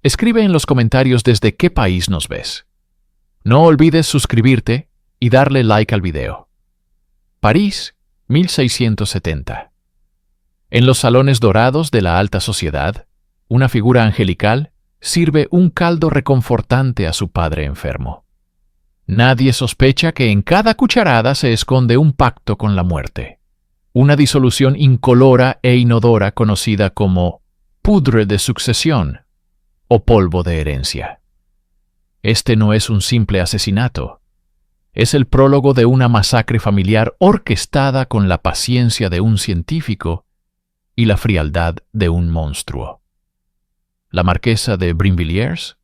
Escribe en los comentarios desde qué país nos ves. No olvides suscribirte y darle like al video. París, 1670. En los salones dorados de la alta sociedad, una figura angelical sirve un caldo reconfortante a su padre enfermo. Nadie sospecha que en cada cucharada se esconde un pacto con la muerte, una disolución incolora e inodora conocida como poudre de sucesión o polvo de herencia. Este no es un simple asesinato, es el prólogo de una masacre familiar orquestada con la paciencia de un científico y la frialdad de un monstruo. La marquesa de Brinvilliers,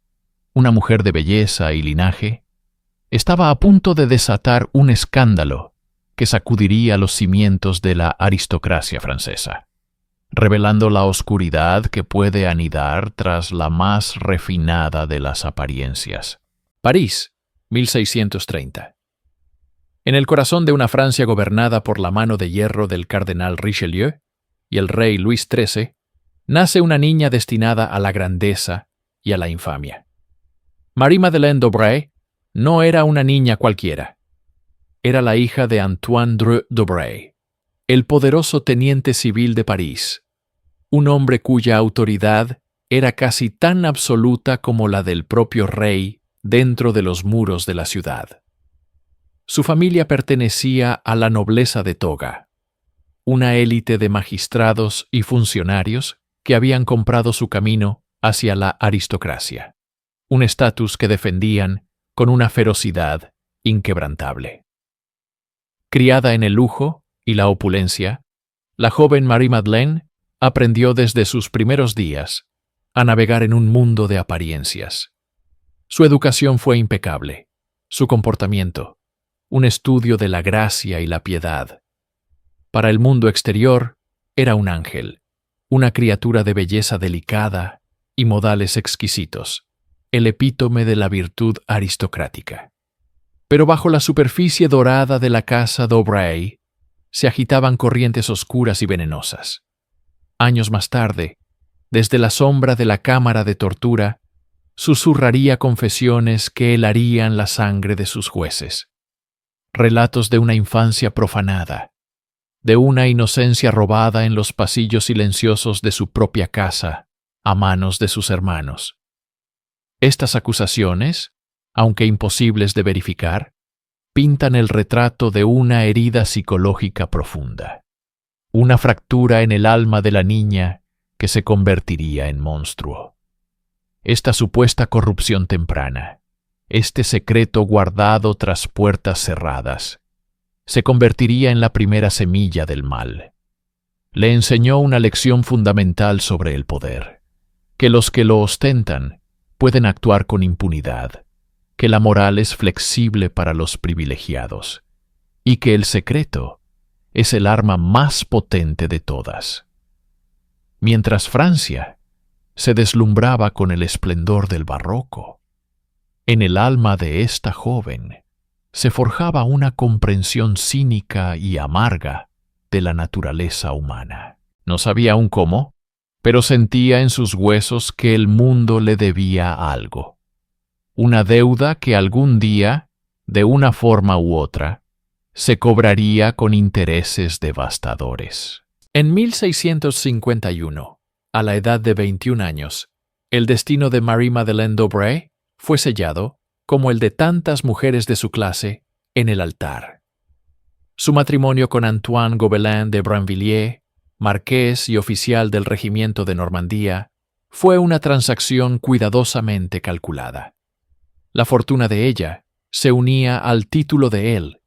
una mujer de belleza y linaje, estaba a punto de desatar un escándalo que sacudiría los cimientos de la aristocracia francesa, revelando la oscuridad que puede anidar tras la más refinada de las apariencias. París, 1630. En el corazón de una Francia gobernada por la mano de hierro del cardenal Richelieu y el rey Luis XIII, nace una niña destinada a la grandeza y a la infamia. Marie-Madeleine d'Aubray no era una niña cualquiera. Era la hija de Antoine Dreux d'Aubray, el poderoso teniente civil de París, un hombre cuya autoridad era casi tan absoluta como la del propio rey dentro de los muros de la ciudad. Su familia pertenecía a la nobleza de toga, una élite de magistrados y funcionarios que habían comprado su camino hacia la aristocracia, un estatus que defendían con una ferocidad inquebrantable. Criada en el lujo y la opulencia, la joven Marie-Madeleine aprendió desde sus primeros días a navegar en un mundo de apariencias. Su educación fue impecable, su comportamiento, un estudio de la gracia y la piedad. Para el mundo exterior, era un ángel, una criatura de belleza delicada y modales exquisitos, el epítome de la virtud aristocrática. Pero bajo la superficie dorada de la casa d'Aubray se agitaban corrientes oscuras y venenosas. Años más tarde, desde la sombra de la cámara de tortura, susurraría confesiones que helarían la sangre de sus jueces. Relatos de una infancia profanada, de una inocencia robada en los pasillos silenciosos de su propia casa a manos de sus hermanos. Estas acusaciones, aunque imposibles de verificar, pintan el retrato de una herida psicológica profunda, una fractura en el alma de la niña que se convertiría en monstruo. Esta supuesta corrupción temprana, este secreto guardado tras puertas cerradas, se convertiría en la primera semilla del mal. Le enseñó una lección fundamental sobre el poder, que los que lo ostentan pueden actuar con impunidad, que la moral es flexible para los privilegiados, y que el secreto es el arma más potente de todas. Mientras Francia se deslumbraba con el esplendor del barroco, en el alma de esta joven se forjaba una comprensión cínica y amarga de la naturaleza humana. No sabía aún cómo, pero sentía en sus huesos que el mundo le debía algo. Una deuda que algún día, de una forma u otra, se cobraría con intereses devastadores. En 1651, a la edad de 21 años, el destino de Marie-Madeleine d'Aubray fue sellado, como el de tantas mujeres de su clase, en el altar. Su matrimonio con Antoine Gobelin de Brinvilliers, marqués y oficial del regimiento de Normandía, fue una transacción cuidadosamente calculada. La fortuna de ella se unía al título de él,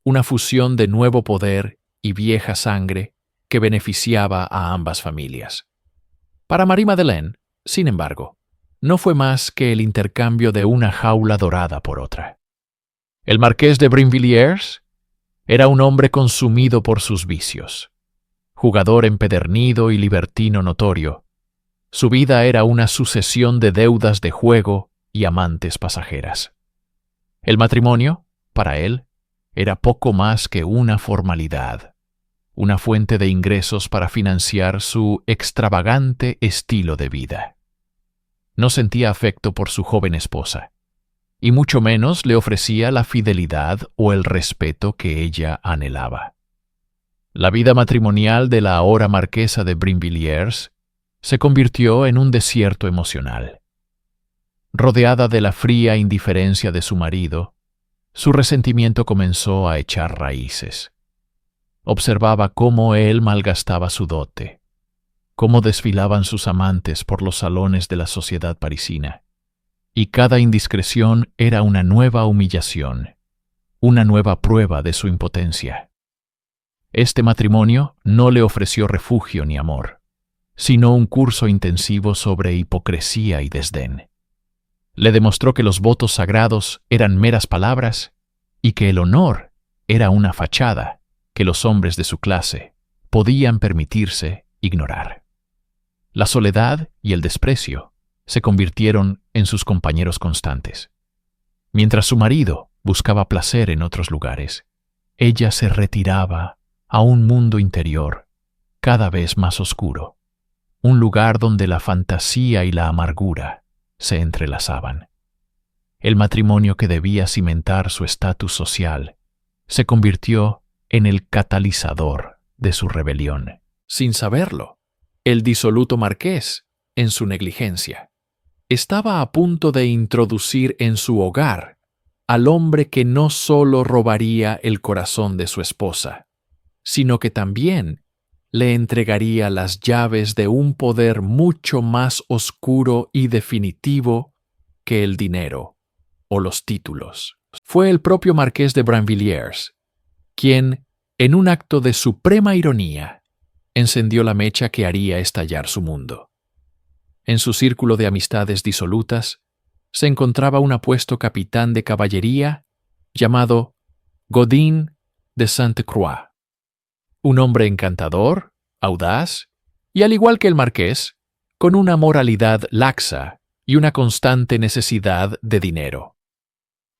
una fusión de nuevo poder y vieja sangre que beneficiaba a ambas familias. Para Marie-Madeleine, sin embargo, no fue más que el intercambio de una jaula dorada por otra. El marqués de Brinvilliers era un hombre consumido por sus vicios. Jugador empedernido y libertino notorio, su vida era una sucesión de deudas de juego y amantes pasajeras. El matrimonio, para él, era poco más que una formalidad, una fuente de ingresos para financiar su extravagante estilo de vida. no sentía afecto por su joven esposa, y mucho menos le ofrecía la fidelidad o el respeto que ella anhelaba. La vida matrimonial de la ahora marquesa de Brinvilliers se convirtió en un desierto emocional. Rodeada de la fría indiferencia de su marido, su resentimiento comenzó a echar raíces. Observaba cómo él malgastaba su dote, cómo desfilaban sus amantes por los salones de la sociedad parisina, y cada indiscreción era una nueva humillación, una nueva prueba de su impotencia. Este matrimonio no le ofreció refugio ni amor, sino un curso intensivo sobre hipocresía y desdén. Le demostró que los votos sagrados eran meras palabras y que el honor era una fachada que los hombres de su clase podían permitirse ignorar. La soledad y el desprecio se convirtieron en sus compañeros constantes. Mientras su marido buscaba placer en otros lugares, ella se retiraba a un mundo interior cada vez más oscuro, un lugar donde la fantasía y la amargura se entrelazaban. El matrimonio que debía cimentar su estatus social se convirtió en el catalizador de su rebelión. Sin saberlo, el disoluto marqués, en su negligencia, estaba a punto de introducir en su hogar al hombre que no solo robaría el corazón de su esposa, sino que también le entregaría las llaves de un poder mucho más oscuro y definitivo que el dinero o los títulos. Fue el propio marqués de Brinvilliers quien, en un acto de suprema ironía, encendió la mecha que haría estallar su mundo. En su círculo de amistades disolutas se encontraba un apuesto capitán de caballería llamado Godin de Sainte-Croix. Un hombre encantador, audaz, y al igual que el marqués, con una moralidad laxa y una constante necesidad de dinero.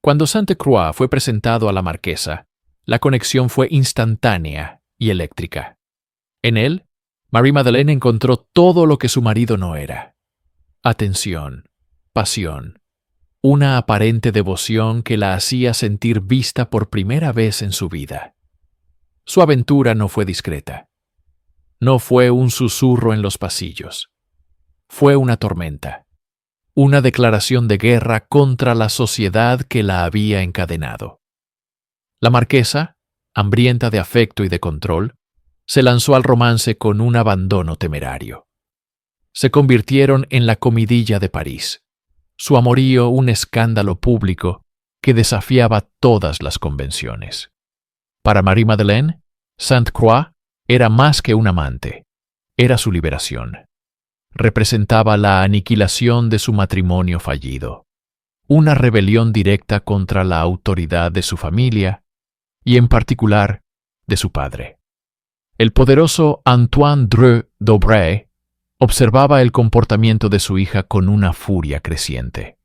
Cuando Sainte-Croix fue presentado a la marquesa, la conexión fue instantánea y eléctrica. En él, Marie-Madeleine encontró todo lo que su marido no era: atención, pasión, una aparente devoción que la hacía sentir vista por primera vez en su vida. Su aventura no fue discreta. No fue un susurro en los pasillos. Fue una tormenta. Una declaración de guerra contra la sociedad que la había encadenado. La marquesa, hambrienta de afecto y de control, se lanzó al romance con un abandono temerario. Se convirtieron en la comidilla de París, su amorío un escándalo público que desafiaba todas las convenciones. Para Marie-Madeleine, Sainte-Croix era más que un amante, era su liberación. Representaba la aniquilación de su matrimonio fallido, una rebelión directa contra la autoridad de su familia y, en particular, de su padre. El poderoso Antoine Dreux d'Aubray observaba el comportamiento de su hija con una furia creciente.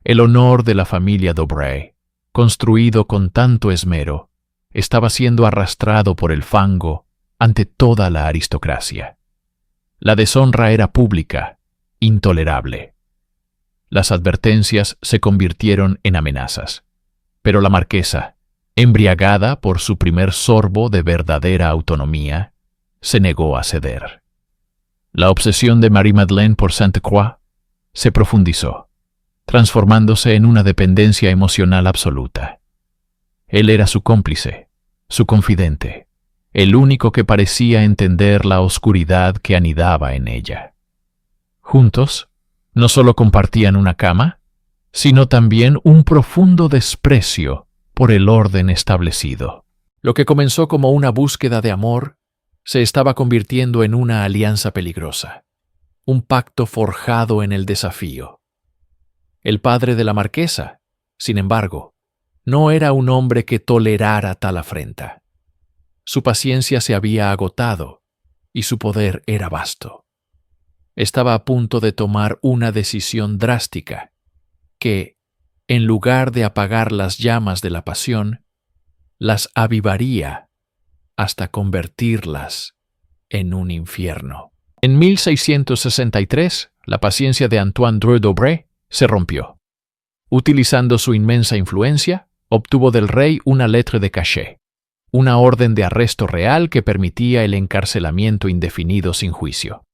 El honor de la familia d'Aubray, construido con tanto esmero, estaba siendo arrastrado por el fango ante toda la aristocracia. La deshonra era pública, intolerable. Las advertencias se convirtieron en amenazas, pero la marquesa, embriagada por su primer sorbo de verdadera autonomía, se negó a ceder. La obsesión de Marie-Madeleine por Sainte-Croix se profundizó, transformándose en una dependencia emocional absoluta. Él era su cómplice, su confidente, el único que parecía entender la oscuridad que anidaba en ella. Juntos, no solo compartían una cama, sino también un profundo desprecio por el orden establecido. Lo que comenzó como una búsqueda de amor se estaba convirtiendo en una alianza peligrosa, un pacto forjado en el desafío. El padre de la marquesa, sin embargo, no era un hombre que tolerara tal afrenta. Su paciencia se había agotado y su poder era vasto. Estaba a punto de tomar una decisión drástica que, en lugar de apagar las llamas de la pasión, las avivaría hasta convertirlas en un infierno. En 1663, la paciencia de Antoine Dreux d'Aubray se rompió. Utilizando su inmensa influencia, obtuvo del rey una lettre de cachet, una orden de arresto real que permitía el encarcelamiento indefinido sin juicio.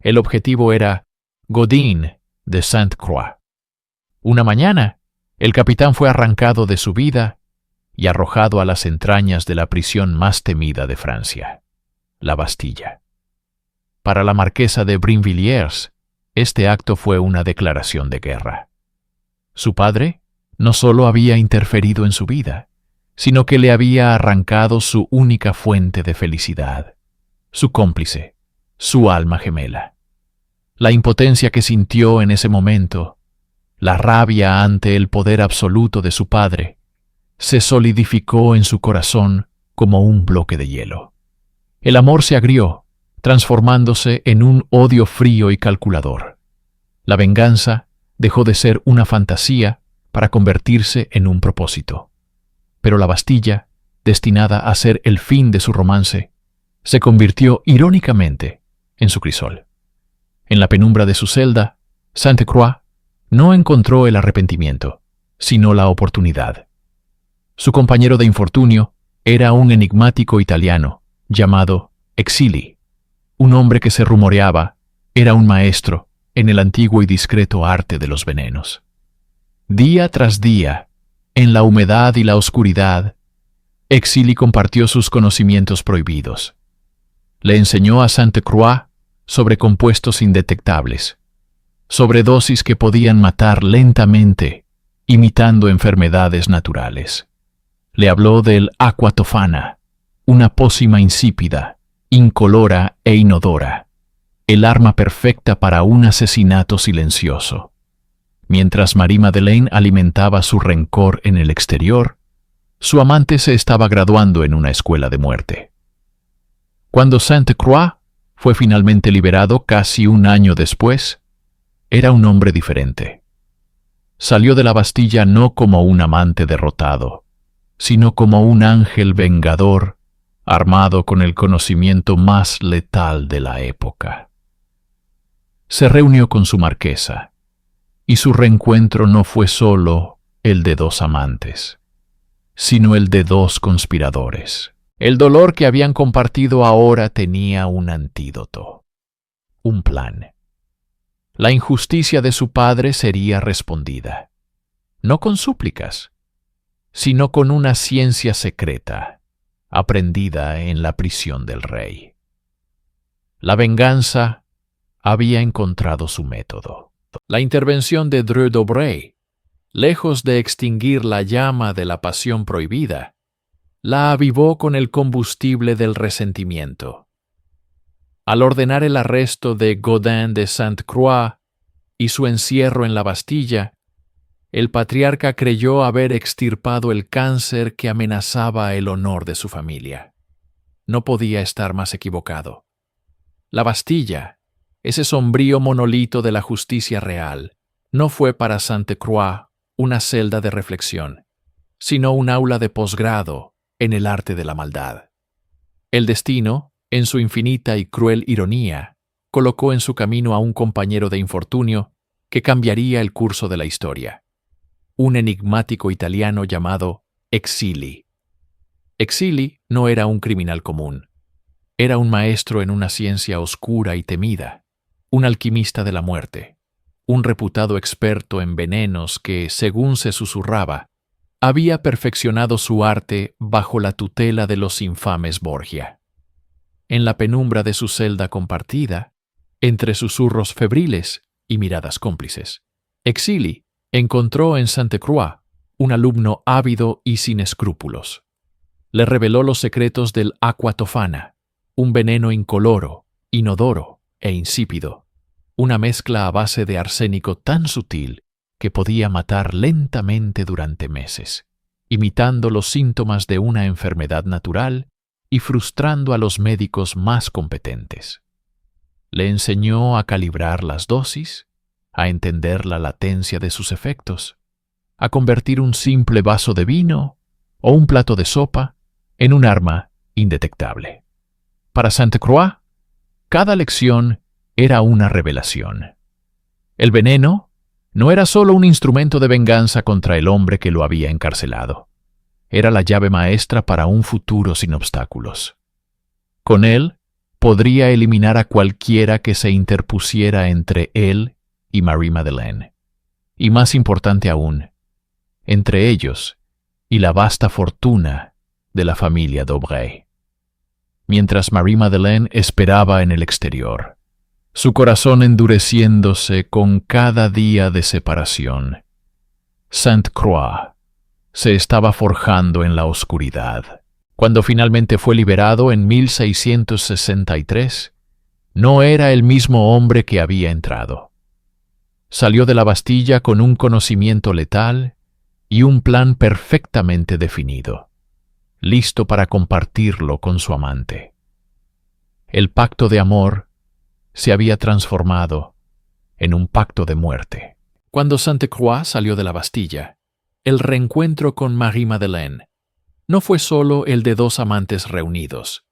El objetivo era Gaudin de Sainte-Croix. Una mañana, el capitán fue arrancado de su vida y arrojado a las entrañas de la prisión más temida de Francia, la Bastilla. Para la marquesa de Brinvilliers, este acto fue una declaración de guerra. Su padre no solo había interferido en su vida, sino que le había arrancado su única fuente de felicidad, su cómplice, su alma gemela. La impotencia que sintió en ese momento, la rabia ante el poder absoluto de su padre, se solidificó en su corazón como un bloque de hielo. El amor se agrió, transformándose en un odio frío y calculador. La venganza dejó de ser una fantasía para convertirse en un propósito. Pero la Bastilla, destinada a ser el fin de su romance, se convirtió irónicamente en su crisol. En la penumbra de su celda, Sainte-Croix no encontró el arrepentimiento, sino la oportunidad. Su compañero de infortunio era un enigmático italiano llamado Exili, un hombre que se rumoreaba era un maestro en el antiguo y discreto arte de los venenos. Día tras día, en la humedad y la oscuridad, Exili compartió sus conocimientos prohibidos. Le enseñó a Sainte-Croix sobre compuestos indetectables, sobre dosis que podían matar lentamente, imitando enfermedades naturales. Le habló del aqua tofana, una pócima insípida, incolora e inodora, el arma perfecta para un asesinato silencioso. Mientras Marie-Madeleine alimentaba su rencor en el exterior, su amante se estaba graduando en una escuela de muerte. Cuando Sainte-Croix fue finalmente liberado casi un año después, era un hombre diferente. Salió de la Bastilla no como un amante derrotado, sino como un ángel vengador, armado con el conocimiento más letal de la época. Se reunió con su marquesa, y su reencuentro no fue solo el de dos amantes, sino el de dos conspiradores. El dolor que habían compartido ahora tenía un antídoto, un plan. La injusticia de su padre sería respondida, no con súplicas, sino con una ciencia secreta, aprendida en la prisión del rey. La venganza había encontrado su método. La intervención de Dreux d'Aubray, lejos de extinguir la llama de la pasión prohibida, la avivó con el combustible del resentimiento. Al ordenar el arresto de Gaudin de Sainte-Croix y su encierro en la Bastilla, el patriarca creyó haber extirpado el cáncer que amenazaba el honor de su familia. No podía estar más equivocado. La Bastilla, ese sombrío monolito de la justicia real, no fue para Sainte-Croix una celda de reflexión, sino un aula de posgrado en el arte de la maldad. El destino, en su infinita y cruel ironía, colocó en su camino a un compañero de infortunio que cambiaría el curso de la historia. Un enigmático italiano llamado Exili. Exili no era un criminal común. Era un maestro en una ciencia oscura y temida, un alquimista de la muerte, un reputado experto en venenos que, según se susurraba, había perfeccionado su arte bajo la tutela de los infames Borgia. En la penumbra de su celda compartida, entre susurros febriles y miradas cómplices, Exili encontró en Sainte-Croix un alumno ávido y sin escrúpulos. Le reveló los secretos del aqua tofana, un veneno incoloro, inodoro e insípido, una mezcla a base de arsénico tan sutil que podía matar lentamente durante meses, imitando los síntomas de una enfermedad natural y frustrando a los médicos más competentes. Le enseñó a calibrar las dosis, a entender la latencia de sus efectos, a convertir un simple vaso de vino o un plato de sopa en un arma indetectable. Para Sainte-Croix, cada lección era una revelación. El veneno no era solo un instrumento de venganza contra el hombre que lo había encarcelado. Era la llave maestra para un futuro sin obstáculos. Con él, podría eliminar a cualquiera que se interpusiera entre él y Marie-Madeleine. Y más importante aún, entre ellos y la vasta fortuna de la familia d'Aubray. Mientras Marie-Madeleine esperaba en el exterior, su corazón endureciéndose con cada día de separación, Sainte-Croix se estaba forjando en la oscuridad. Cuando finalmente fue liberado en 1663, no era el mismo hombre que había entrado. Salió de la Bastilla con un conocimiento letal y un plan perfectamente definido, listo para compartirlo con su amante. El pacto de amor se había transformado en un pacto de muerte. Cuando Sainte-Croix salió de la Bastilla, el reencuentro con Marie-Madeleine no fue solo el de dos amantes reunidos,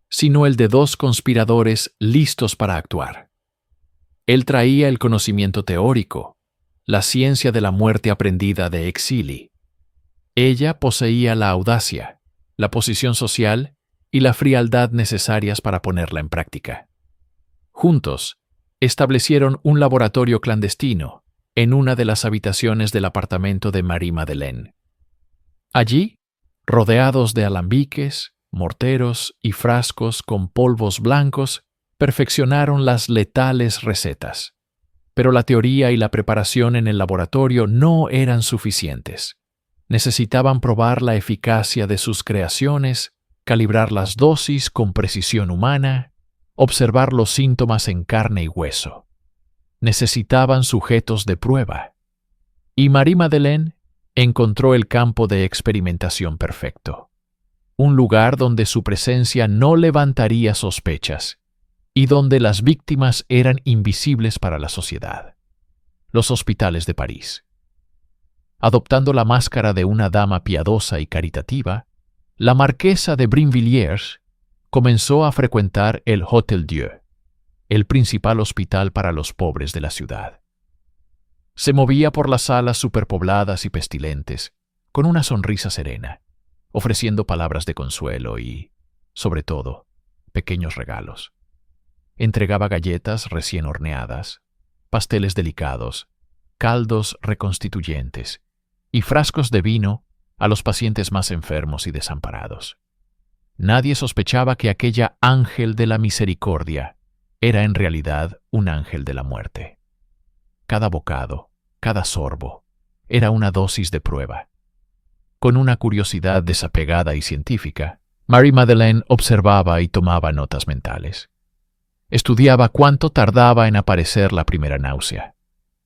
sino el de dos conspiradores listos para actuar. Él traía el conocimiento teórico, la ciencia de la muerte aprendida de Exili. Ella poseía la audacia, la posición social y la frialdad necesarias para ponerla en práctica. Juntos, establecieron un laboratorio clandestino en una de las habitaciones del apartamento de Marie-Madeleine. Allí, rodeados de alambiques, morteros y frascos con polvos blancos, perfeccionaron las letales recetas. Pero la teoría y la preparación en el laboratorio no eran suficientes. Necesitaban probar la eficacia de sus creaciones, calibrar las dosis con precisión humana, observar los síntomas en carne y hueso. Necesitaban sujetos de prueba. Y Marie-Madeleine encontró el campo de experimentación perfecto. Un lugar donde su presencia no levantaría sospechas y donde las víctimas eran invisibles para la sociedad. Los hospitales de París. Adoptando la máscara de una dama piadosa y caritativa, la marquesa de Brinvilliers comenzó a frecuentar el Hôtel Dieu, el principal hospital para los pobres de la ciudad. Se movía por las salas superpobladas y pestilentes, con una sonrisa serena, ofreciendo palabras de consuelo y, sobre todo, pequeños regalos. Entregaba galletas recién horneadas, pasteles delicados, caldos reconstituyentes y frascos de vino a los pacientes más enfermos y desamparados. Nadie sospechaba que aquella ángel de la misericordia era en realidad un ángel de la muerte. Cada bocado, cada sorbo, era una dosis de prueba. Con una curiosidad desapegada y científica, Marie-Madeleine observaba y tomaba notas mentales. Estudiaba cuánto tardaba en aparecer la primera náusea,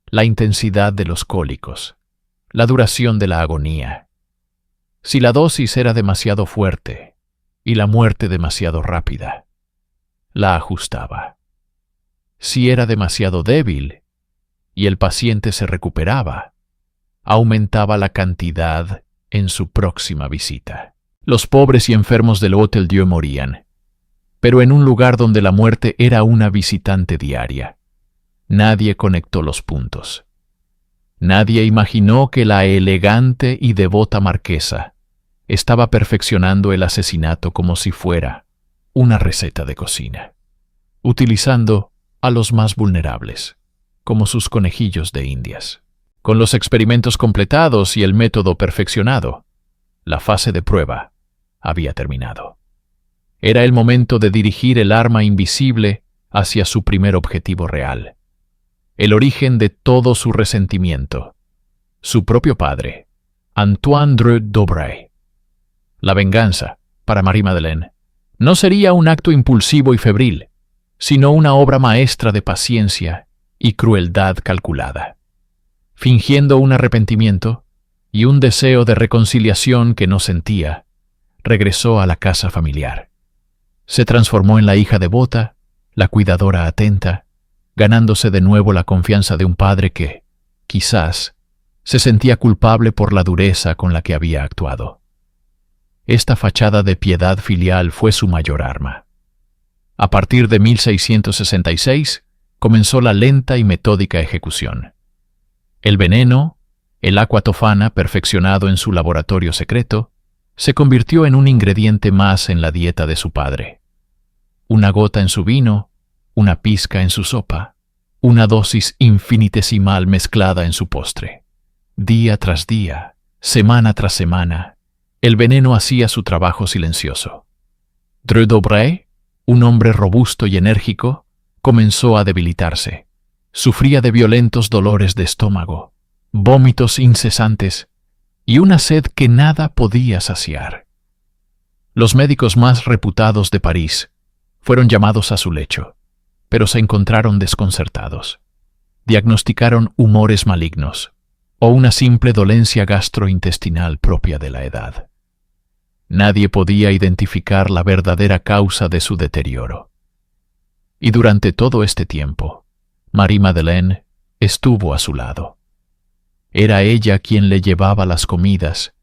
la intensidad de los cólicos, la duración de la agonía. Si la dosis era demasiado fuerte y la muerte demasiado rápida, la ajustaba. Si era demasiado débil y el paciente se recuperaba, aumentaba la cantidad en su próxima visita. Los pobres y enfermos del Hôtel Dieu morían, pero en un lugar donde la muerte era una visitante diaria. Nadie conectó los puntos. Nadie imaginó que la elegante y devota marquesa estaba perfeccionando el asesinato como si fuera una receta de cocina, utilizando a los más vulnerables, como sus conejillos de indias. Con los experimentos completados y el método perfeccionado, la fase de prueba había terminado. Era el momento de dirigir el arma invisible hacia su primer objetivo real, el origen de todo su resentimiento, su propio padre, Antoine Dreux d'Aubray. La venganza, para Marie-Madeleine, no sería un acto impulsivo y febril, sino una obra maestra de paciencia y crueldad calculada. Fingiendo un arrepentimiento y un deseo de reconciliación que no sentía, regresó a la casa familiar. Se transformó en la hija devota, la cuidadora atenta, ganándose de nuevo la confianza de un padre que, quizás, se sentía culpable por la dureza con la que había actuado. Esta fachada de piedad filial fue su mayor arma. A partir de 1666, comenzó la lenta y metódica ejecución. El veneno, el aqua tofana perfeccionado en su laboratorio secreto, se convirtió en un ingrediente más en la dieta de su padre. Una gota en su vino, una pizca en su sopa, una dosis infinitesimal mezclada en su postre. Día tras día, semana tras semana, el veneno hacía su trabajo silencioso. Dreux d'Aubray, un hombre robusto y enérgico, comenzó a debilitarse. Sufría de violentos dolores de estómago, vómitos incesantes y una sed que nada podía saciar. Los médicos más reputados de París fueron llamados a su lecho, pero se encontraron desconcertados. Diagnosticaron humores malignos o una simple dolencia gastrointestinal propia de la edad. Nadie podía identificar la verdadera causa de su deterioro. Y durante todo este tiempo, Marie-Madeleine estuvo a su lado. Era ella quien le llevaba las comidas,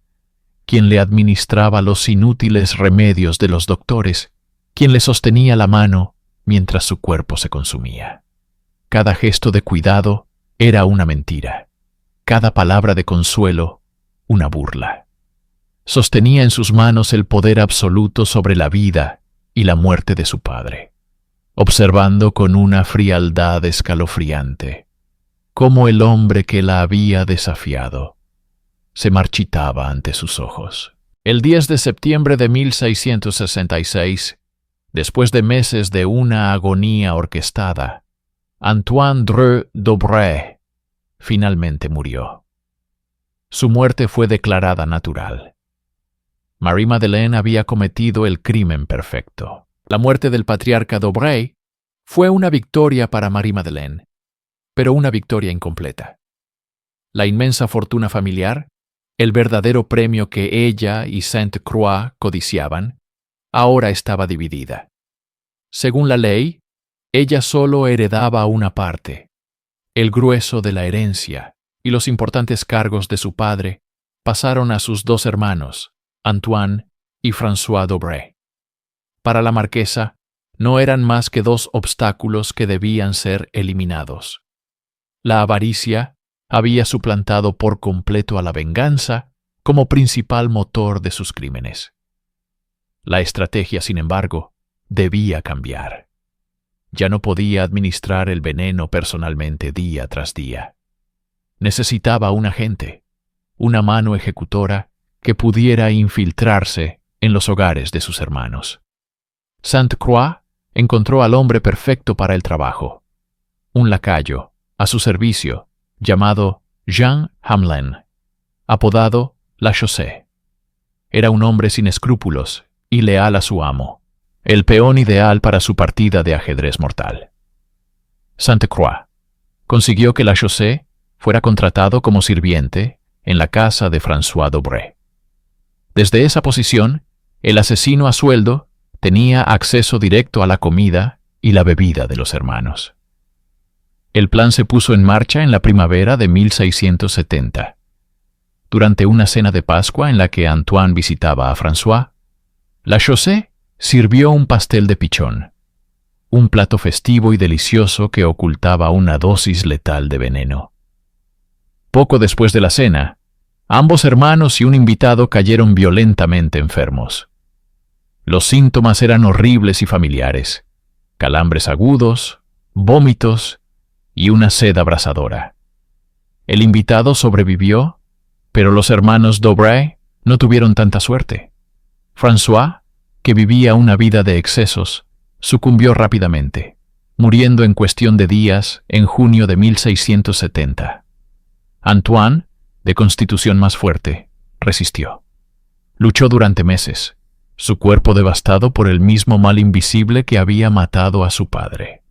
quien le administraba los inútiles remedios de los doctores, quien le sostenía la mano mientras su cuerpo se consumía. Cada gesto de cuidado era una mentira, cada palabra de consuelo una burla. Sostenía en sus manos el poder absoluto sobre la vida y la muerte de su padre, observando con una frialdad escalofriante cómo el hombre que la había desafiado se marchitaba ante sus ojos. El 10 de septiembre de 1666, después de meses de una agonía orquestada, Antoine Dreux d'Aubray finalmente murió. Su muerte fue declarada natural. Marie-Madeleine había cometido el crimen perfecto. La muerte del patriarca d'Aubray fue una victoria para Marie-Madeleine, pero una victoria incompleta. La inmensa fortuna familiar, el verdadero premio que ella y Sainte-Croix codiciaban, ahora estaba dividida. Según la ley, ella solo heredaba una parte. El grueso de la herencia y los importantes cargos de su padre pasaron a sus dos hermanos, Antoine y François d'Aubray. Para la marquesa, no eran más que dos obstáculos que debían ser eliminados. La avaricia había suplantado por completo a la venganza como principal motor de sus crímenes. La estrategia, sin embargo, debía cambiar. Ya no podía administrar el veneno personalmente día tras día. Necesitaba un agente, una mano ejecutora que pudiera infiltrarse en los hogares de sus hermanos. Sainte-Croix encontró al hombre perfecto para el trabajo, un lacayo a su servicio llamado Jean Hamelin, apodado La Chaussée. Era un hombre sin escrúpulos y leal a su amo, el peón ideal para su partida de ajedrez mortal. Sainte-Croix consiguió que La Chaussée fuera contratado como sirviente en la casa de François d'Aubray. Desde esa posición, el asesino a sueldo tenía acceso directo a la comida y la bebida de los hermanos. El plan se puso en marcha en la primavera de 1670. Durante una cena de Pascua en la que Antoine visitaba a François, La Chaussée sirvió un pastel de pichón, un plato festivo y delicioso que ocultaba una dosis letal de veneno. Poco después de la cena, ambos hermanos y un invitado cayeron violentamente enfermos. Los síntomas eran horribles y familiares: calambres agudos, vómitos y una sed abrasadora. El invitado sobrevivió, pero los hermanos d'Aubray no tuvieron tanta suerte. François, que vivía una vida de excesos, sucumbió rápidamente, muriendo en cuestión de días en junio de 1670. Antoine, de constitución más fuerte, resistió. Luchó durante meses, su cuerpo devastado por el mismo mal invisible que había matado a su padre.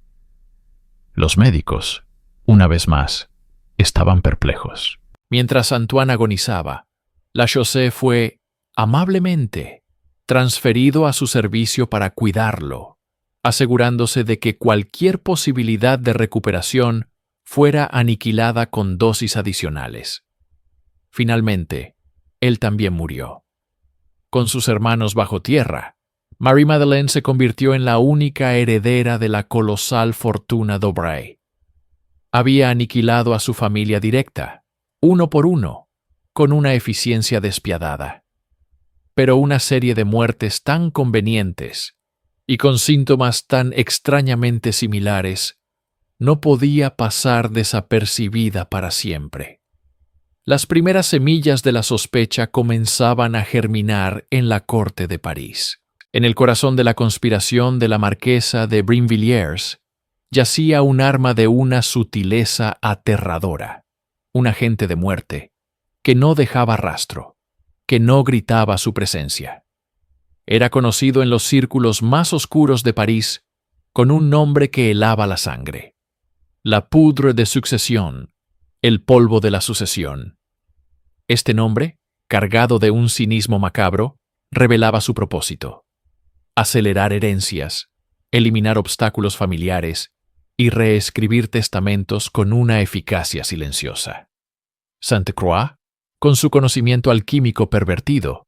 Los médicos, una vez más, estaban perplejos. Mientras Antoine agonizaba, La Chaussée fue, amablemente, transferido a su servicio para cuidarlo, asegurándose de que cualquier posibilidad de recuperación fuera aniquilada con dosis adicionales. Finalmente, él también murió. Con sus hermanos bajo tierra, Marie-Madeleine se convirtió en la única heredera de la colosal fortuna d'Aubray. Había aniquilado a su familia directa, uno por uno, con una eficiencia despiadada. Pero una serie de muertes tan convenientes y con síntomas tan extrañamente similares no podía pasar desapercibida para siempre. Las primeras semillas de la sospecha comenzaban a germinar en la corte de París. En el corazón de la conspiración de la marquesa de Brinvilliers yacía un arma de una sutileza aterradora, un agente de muerte, que no dejaba rastro, que no gritaba su presencia. Era conocido en los círculos más oscuros de París con un nombre que helaba la sangre: la poudre de succession, el polvo de la sucesión. Este nombre, cargado de un cinismo macabro, revelaba su propósito: acelerar herencias, eliminar obstáculos familiares y reescribir testamentos con una eficacia silenciosa. Sainte-Croix, con su conocimiento alquímico pervertido,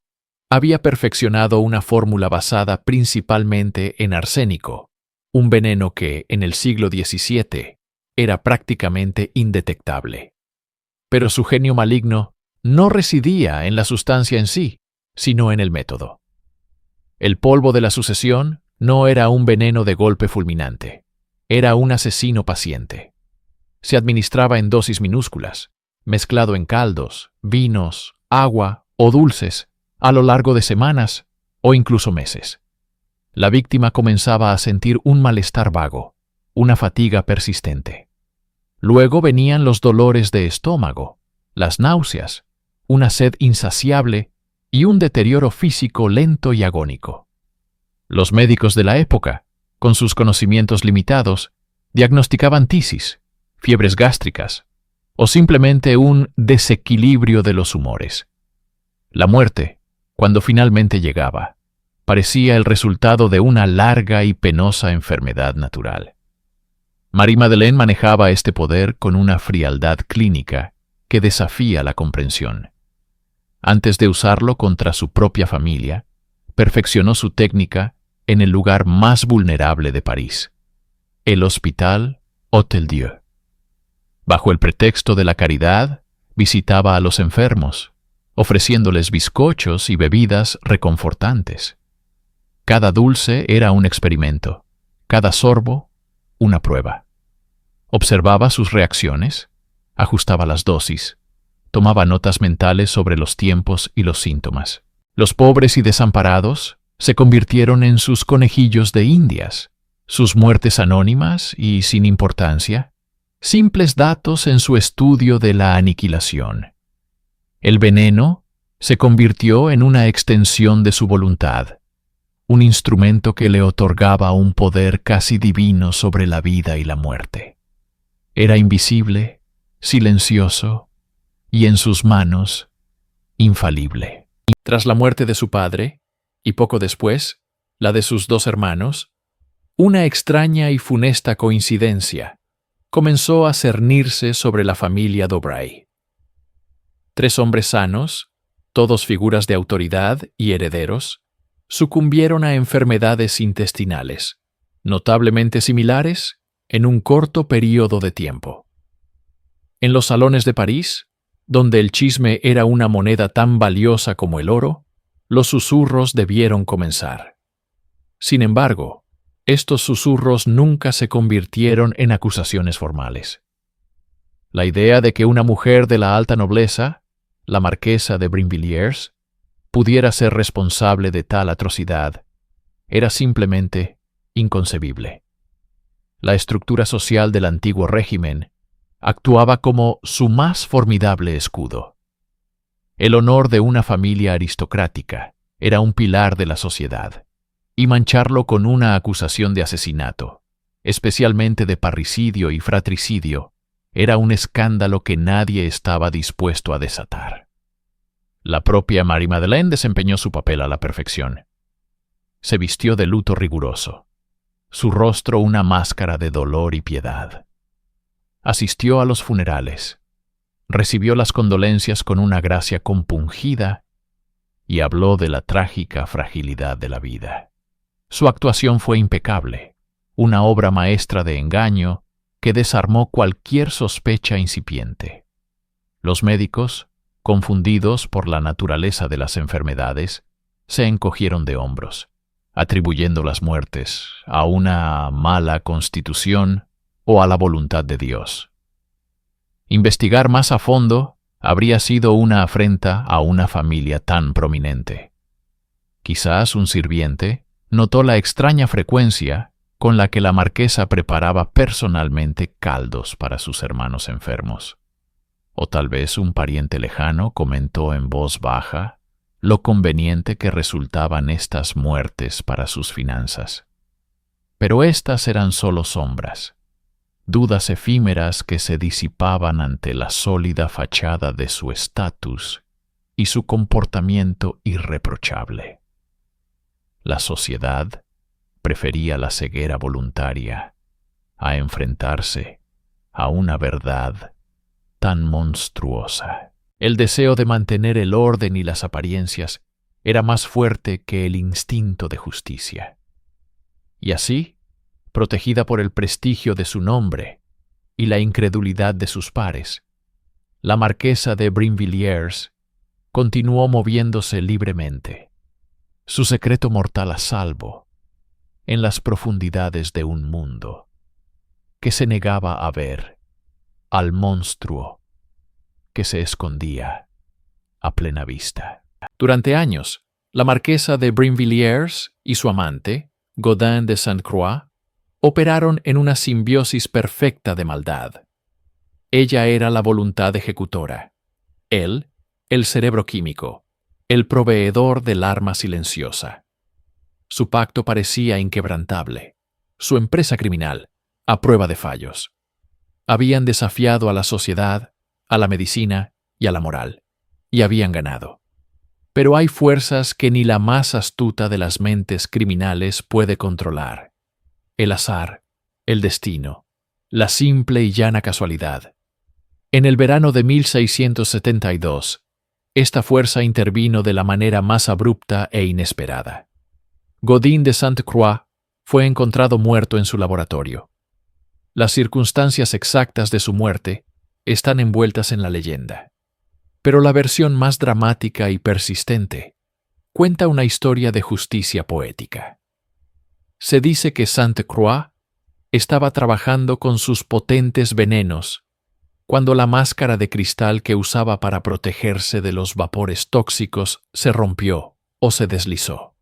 había perfeccionado una fórmula basada principalmente en arsénico, un veneno que, en el siglo XVII, era prácticamente indetectable. Pero su genio maligno no residía en la sustancia en sí, sino en el método. El polvo de la sucesión no era un veneno de golpe fulminante, era un asesino paciente. Se administraba en dosis minúsculas, mezclado en caldos, vinos, agua o dulces, a lo largo de semanas o incluso meses. La víctima comenzaba a sentir un malestar vago, una fatiga persistente. Luego venían los dolores de estómago, las náuseas, una sed insaciable y un deterioro físico lento y agónico. Los médicos de la época, con sus conocimientos limitados, diagnosticaban tisis, fiebres gástricas o simplemente un desequilibrio de los humores. La muerte, cuando finalmente llegaba, parecía el resultado de una larga y penosa enfermedad natural. Marie-Madeleine manejaba este poder con una frialdad clínica que desafía la comprensión. Antes de usarlo contra su propia familia, perfeccionó su técnica en el lugar más vulnerable de París, el Hospital Hôtel-Dieu. Bajo el pretexto de la caridad, visitaba a los enfermos, ofreciéndoles bizcochos y bebidas reconfortantes. Cada dulce era un experimento, cada sorbo una prueba. Observaba sus reacciones, ajustaba las dosis, tomaba notas mentales sobre los tiempos y los síntomas. Los pobres y desamparados se convirtieron en sus conejillos de indias, sus muertes anónimas y sin importancia, simples datos en su estudio de la aniquilación. El veneno se convirtió en una extensión de su voluntad, un instrumento que le otorgaba un poder casi divino sobre la vida y la muerte. Era invisible, silencioso y en sus manos, infalible. Tras la muerte de su padre, y poco después, la de sus dos hermanos, una extraña y funesta coincidencia comenzó a cernirse sobre la familia d'Aubray. 3 hombres sanos, todos figuras de autoridad y herederos, sucumbieron a enfermedades intestinales, notablemente similares, en un corto período de tiempo. En los salones de París, donde el chisme era una moneda tan valiosa como el oro, los susurros debieron comenzar. Sin embargo, estos susurros nunca se convirtieron en acusaciones formales. La idea de que una mujer de la alta nobleza, la marquesa de Brinvilliers, pudiera ser responsable de tal atrocidad, era simplemente inconcebible. La estructura social del antiguo régimen actuaba como su más formidable escudo. El honor de una familia aristocrática era un pilar de la sociedad, y mancharlo con una acusación de asesinato, especialmente de parricidio y fratricidio, era un escándalo que nadie estaba dispuesto a desatar. La propia Marie-Madeleine desempeñó su papel a la perfección. Se vistió de luto riguroso, su rostro una máscara de dolor y piedad. Asistió a los funerales, recibió las condolencias con una gracia compungida y habló de la trágica fragilidad de la vida. Su actuación fue impecable, una obra maestra de engaño, que desarmó cualquier sospecha incipiente. Los médicos, confundidos por la naturaleza de las enfermedades, se encogieron de hombros, atribuyendo las muertes a una mala constitución o a la voluntad de Dios. Investigar más a fondo habría sido una afrenta a una familia tan prominente. Quizás un sirviente notó la extraña frecuencia con la que la marquesa preparaba personalmente caldos para sus hermanos enfermos. O tal vez un pariente lejano comentó en voz baja lo conveniente que resultaban estas muertes para sus finanzas. Pero estas eran solo sombras, dudas efímeras que se disipaban ante la sólida fachada de su estatus y su comportamiento irreprochable. La sociedad prefería la ceguera voluntaria a enfrentarse a una verdad tan monstruosa. El deseo de mantener el orden y las apariencias era más fuerte que el instinto de justicia. Y así, protegida por el prestigio de su nombre y la incredulidad de sus pares, la marquesa de Brinvilliers continuó moviéndose libremente, su secreto mortal a salvo, en las profundidades de un mundo que se negaba a ver al monstruo que se escondía a plena vista. Durante años, la marquesa de Brinvilliers y su amante, Gaudin de Sainte-Croix, operaron en una simbiosis perfecta de maldad. Ella era la voluntad ejecutora, él, el cerebro químico, el proveedor del arma silenciosa. Su pacto parecía inquebrantable, su empresa criminal, a prueba de fallos. Habían desafiado a la sociedad, a la medicina y a la moral, y habían ganado. Pero hay fuerzas que ni la más astuta de las mentes criminales puede controlar. El azar, el destino, la simple y llana casualidad. En el verano de 1672, esta fuerza intervino de la manera más abrupta e inesperada. Gaudin de Sainte-Croix fue encontrado muerto en su laboratorio. Las circunstancias exactas de su muerte están envueltas en la leyenda. Pero la versión más dramática y persistente cuenta una historia de justicia poética. Se dice que Sainte-Croix estaba trabajando con sus potentes venenos cuando la máscara de cristal que usaba para protegerse de los vapores tóxicos se rompió o se deslizó.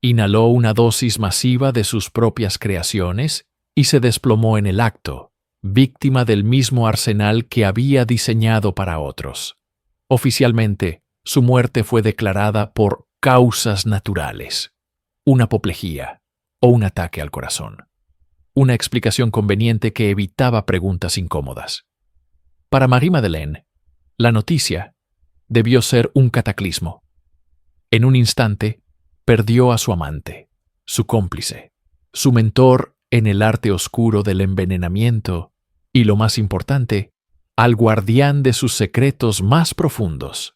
Inhaló una dosis masiva de sus propias creaciones y se desplomó en el acto, víctima del mismo arsenal que había diseñado para otros. Oficialmente, su muerte fue declarada por causas naturales, una apoplejía o un ataque al corazón. Una explicación conveniente que evitaba preguntas incómodas. Para Marie-Madeleine, la noticia debió ser un cataclismo. En un instante, perdió a su amante, su cómplice, su mentor en el arte oscuro del envenenamiento y, lo más importante, al guardián de sus secretos más profundos.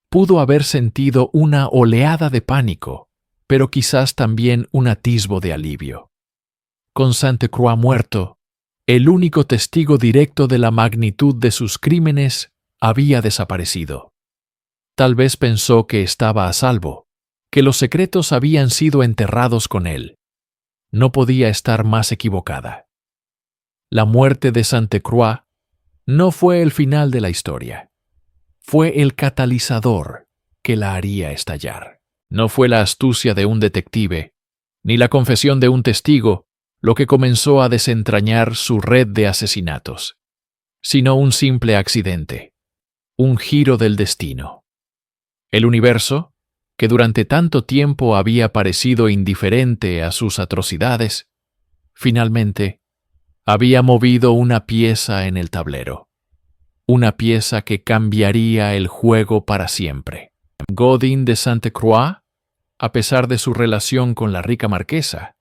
Pudo haber sentido una oleada de pánico, pero quizás también un atisbo de alivio. Con Sainte-Croix muerto, el único testigo directo de la magnitud de sus crímenes había desaparecido. Tal vez pensó que estaba a salvo, que los secretos habían sido enterrados con él. No podía estar más equivocada. La muerte de Sainte-Croix no fue el final de la historia. Fue el catalizador que la haría estallar. No fue la astucia de un detective, ni la confesión de un testigo, lo que comenzó a desentrañar su red de asesinatos, sino un simple accidente, un giro del destino. El universo, que durante tanto tiempo había parecido indiferente a sus atrocidades, finalmente había movido una pieza en el tablero, una pieza que cambiaría el juego para siempre. Gaudin de Sainte-Croix, a pesar de su relación con la rica marquesa,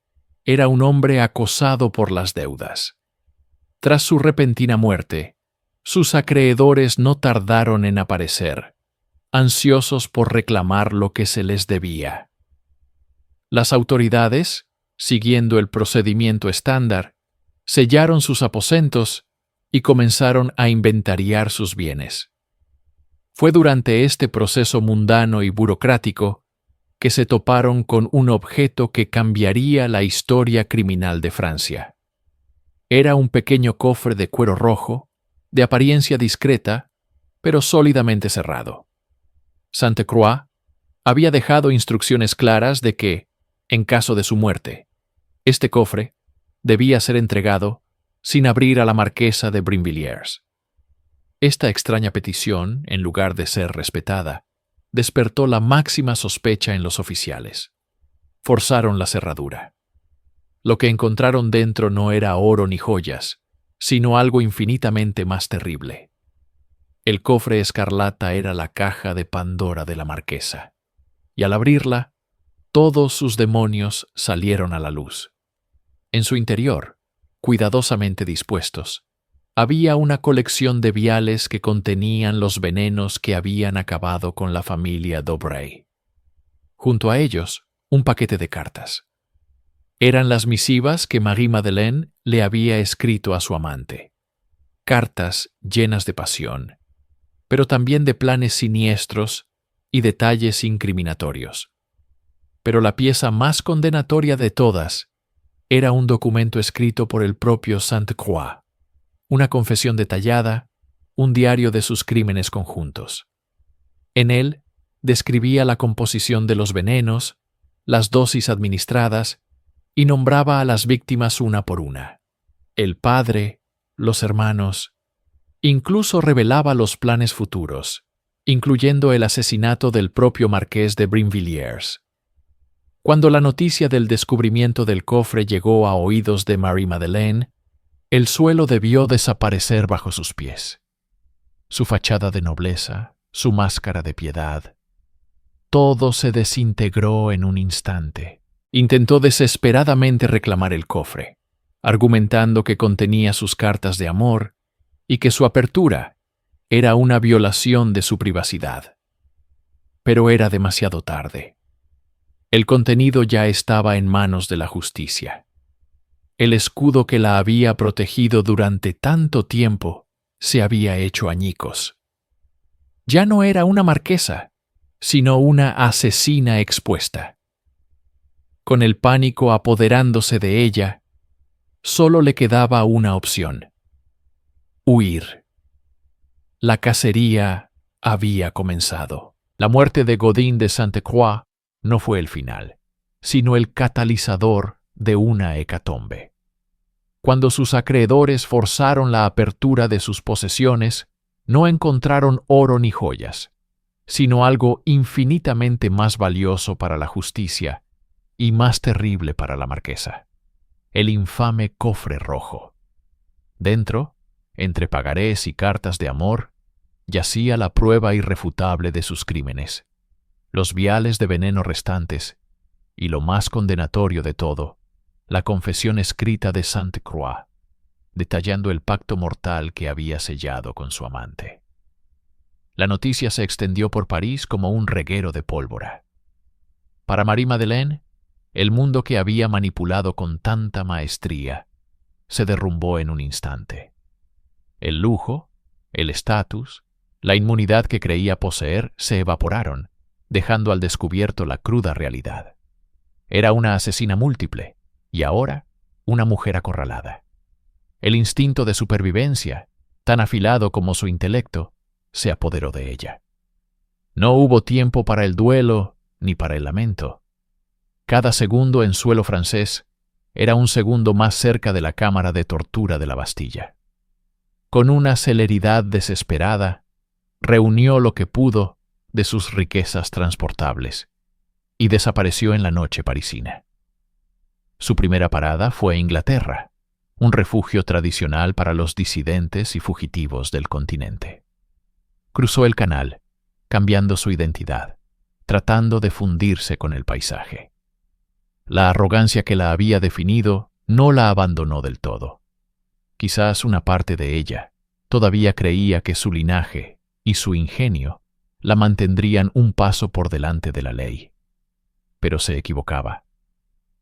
era un hombre acosado por las deudas. Tras su repentina muerte, sus acreedores no tardaron en aparecer, ansiosos por reclamar lo que se les debía. Las autoridades, siguiendo el procedimiento estándar, sellaron sus aposentos y comenzaron a inventariar sus bienes. Fue durante este proceso mundano y burocrático que se toparon con un objeto que cambiaría la historia criminal de Francia. Era un pequeño cofre de cuero rojo, de apariencia discreta, pero sólidamente cerrado. Sainte-Croix había dejado instrucciones claras de que, en caso de su muerte, este cofre debía ser entregado sin abrir a la marquesa de Brinvilliers. Esta extraña petición, en lugar de ser respetada, despertó la máxima sospecha en los oficiales. Forzaron la cerradura. Lo que encontraron dentro no era oro ni joyas, sino algo infinitamente más terrible. El cofre escarlata era la caja de Pandora de la marquesa, y al abrirla, todos sus demonios salieron a la luz. En su interior, cuidadosamente dispuestos, había una colección de viales que contenían los venenos que habían acabado con la familia d'Aubray. Junto a ellos, un paquete de cartas. Eran las misivas que Marie-Madeleine le había escrito a su amante. Cartas llenas de pasión, pero también de planes siniestros y detalles incriminatorios. Pero la pieza más condenatoria de todas era un documento escrito por el propio Sainte-Croix, una confesión detallada, un diario de sus crímenes conjuntos. En él describía la composición de los venenos, las dosis administradas y nombraba a las víctimas una por una. El padre, los hermanos, incluso revelaba los planes futuros, incluyendo el asesinato del propio marqués de Brinvilliers. Cuando la noticia del descubrimiento del cofre llegó a oídos de Marie-Madeleine, el suelo debió desaparecer bajo sus pies. Su fachada de nobleza, su máscara de piedad, todo se desintegró en un instante. Intentó desesperadamente reclamar el cofre, argumentando que contenía sus cartas de amor y que su apertura era una violación de su privacidad. Pero era demasiado tarde. El contenido ya estaba en manos de la justicia. El escudo que la había protegido durante tanto tiempo se había hecho añicos. Ya no era una marquesa, sino una asesina expuesta. Con el pánico apoderándose de ella, solo le quedaba una opción: huir. La cacería había comenzado. La muerte de Godin de Sainte-Croix no fue el final, sino el catalizador de una hecatombe. Cuando sus acreedores forzaron la apertura de sus posesiones, no encontraron oro ni joyas, sino algo infinitamente más valioso para la justicia y más terrible para la marquesa: el infame cofre rojo. Dentro, entre pagarés y cartas de amor, yacía la prueba irrefutable de sus crímenes, los viales de veneno restantes y, lo más condenatorio de todo, la confesión escrita de Sainte-Croix, detallando el pacto mortal que había sellado con su amante. La noticia se extendió por París como un reguero de pólvora. Para Marie-Madeleine, el mundo que había manipulado con tanta maestría se derrumbó en un instante. El lujo, el estatus, la inmunidad que creía poseer se evaporaron, dejando al descubierto la cruda realidad. Era una asesina múltiple y ahora una mujer acorralada. El instinto de supervivencia, tan afilado como su intelecto, se apoderó de ella. No hubo tiempo para el duelo ni para el lamento. Cada segundo en suelo francés era un segundo más cerca de la cámara de tortura de la Bastilla. Con una celeridad desesperada, reunió lo que pudo de sus riquezas transportables y desapareció en la noche parisina. Su primera parada fue Inglaterra, un refugio tradicional para los disidentes y fugitivos del continente. Cruzó el canal, cambiando su identidad, tratando de fundirse con el paisaje. La arrogancia que la había definido no la abandonó del todo. Quizás una parte de ella todavía creía que su linaje y su ingenio la mantendrían un paso por delante de la ley. Pero se equivocaba.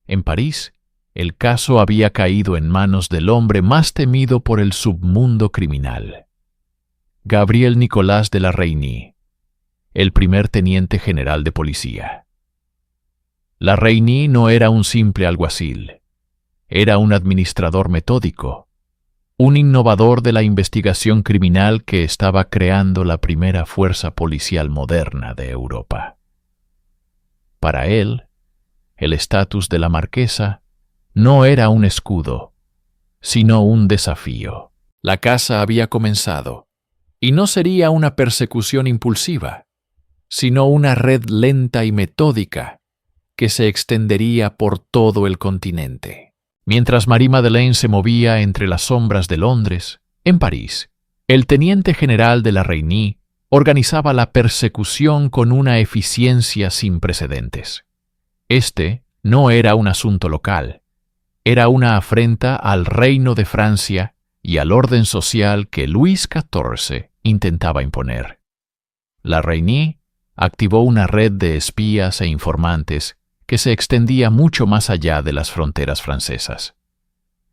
En París El caso había caído en manos del hombre más temido por el submundo criminal. Gabriel Nicolás de la Reynie, el primer teniente general de policía. La Reynie no era un simple alguacil. Era un administrador metódico, un innovador de la investigación criminal que estaba creando la primera fuerza policial moderna de Europa. Para él, el estatus de la marquesa no era un escudo, sino un desafío. La caza había comenzado, y no sería una persecución impulsiva, sino una red lenta y metódica que se extendería por todo el continente. Mientras Marie-Madeleine se movía entre las sombras de Londres, en París, el teniente general de la Reynie organizaba la persecución con una eficiencia sin precedentes. Este no era un asunto local, era una afrenta al reino de Francia y al orden social que Luis XIV intentaba imponer. La Reynie activó una red de espías e informantes que se extendía mucho más allá de las fronteras francesas.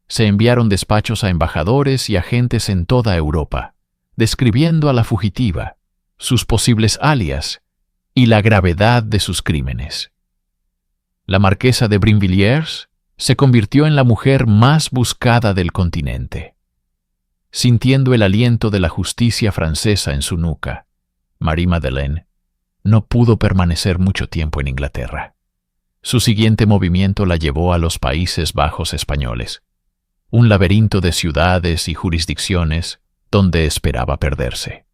Se enviaron despachos a embajadores y agentes en toda Europa, describiendo a la fugitiva, sus posibles alias y la gravedad de sus crímenes. La marquesa de Brinvilliers se convirtió en la mujer más buscada del continente. Sintiendo el aliento de la justicia francesa en su nuca, Marie-Madeleine no pudo permanecer mucho tiempo en Inglaterra. Su siguiente movimiento la llevó a los Países Bajos españoles, un laberinto de ciudades y jurisdicciones donde esperaba perderse.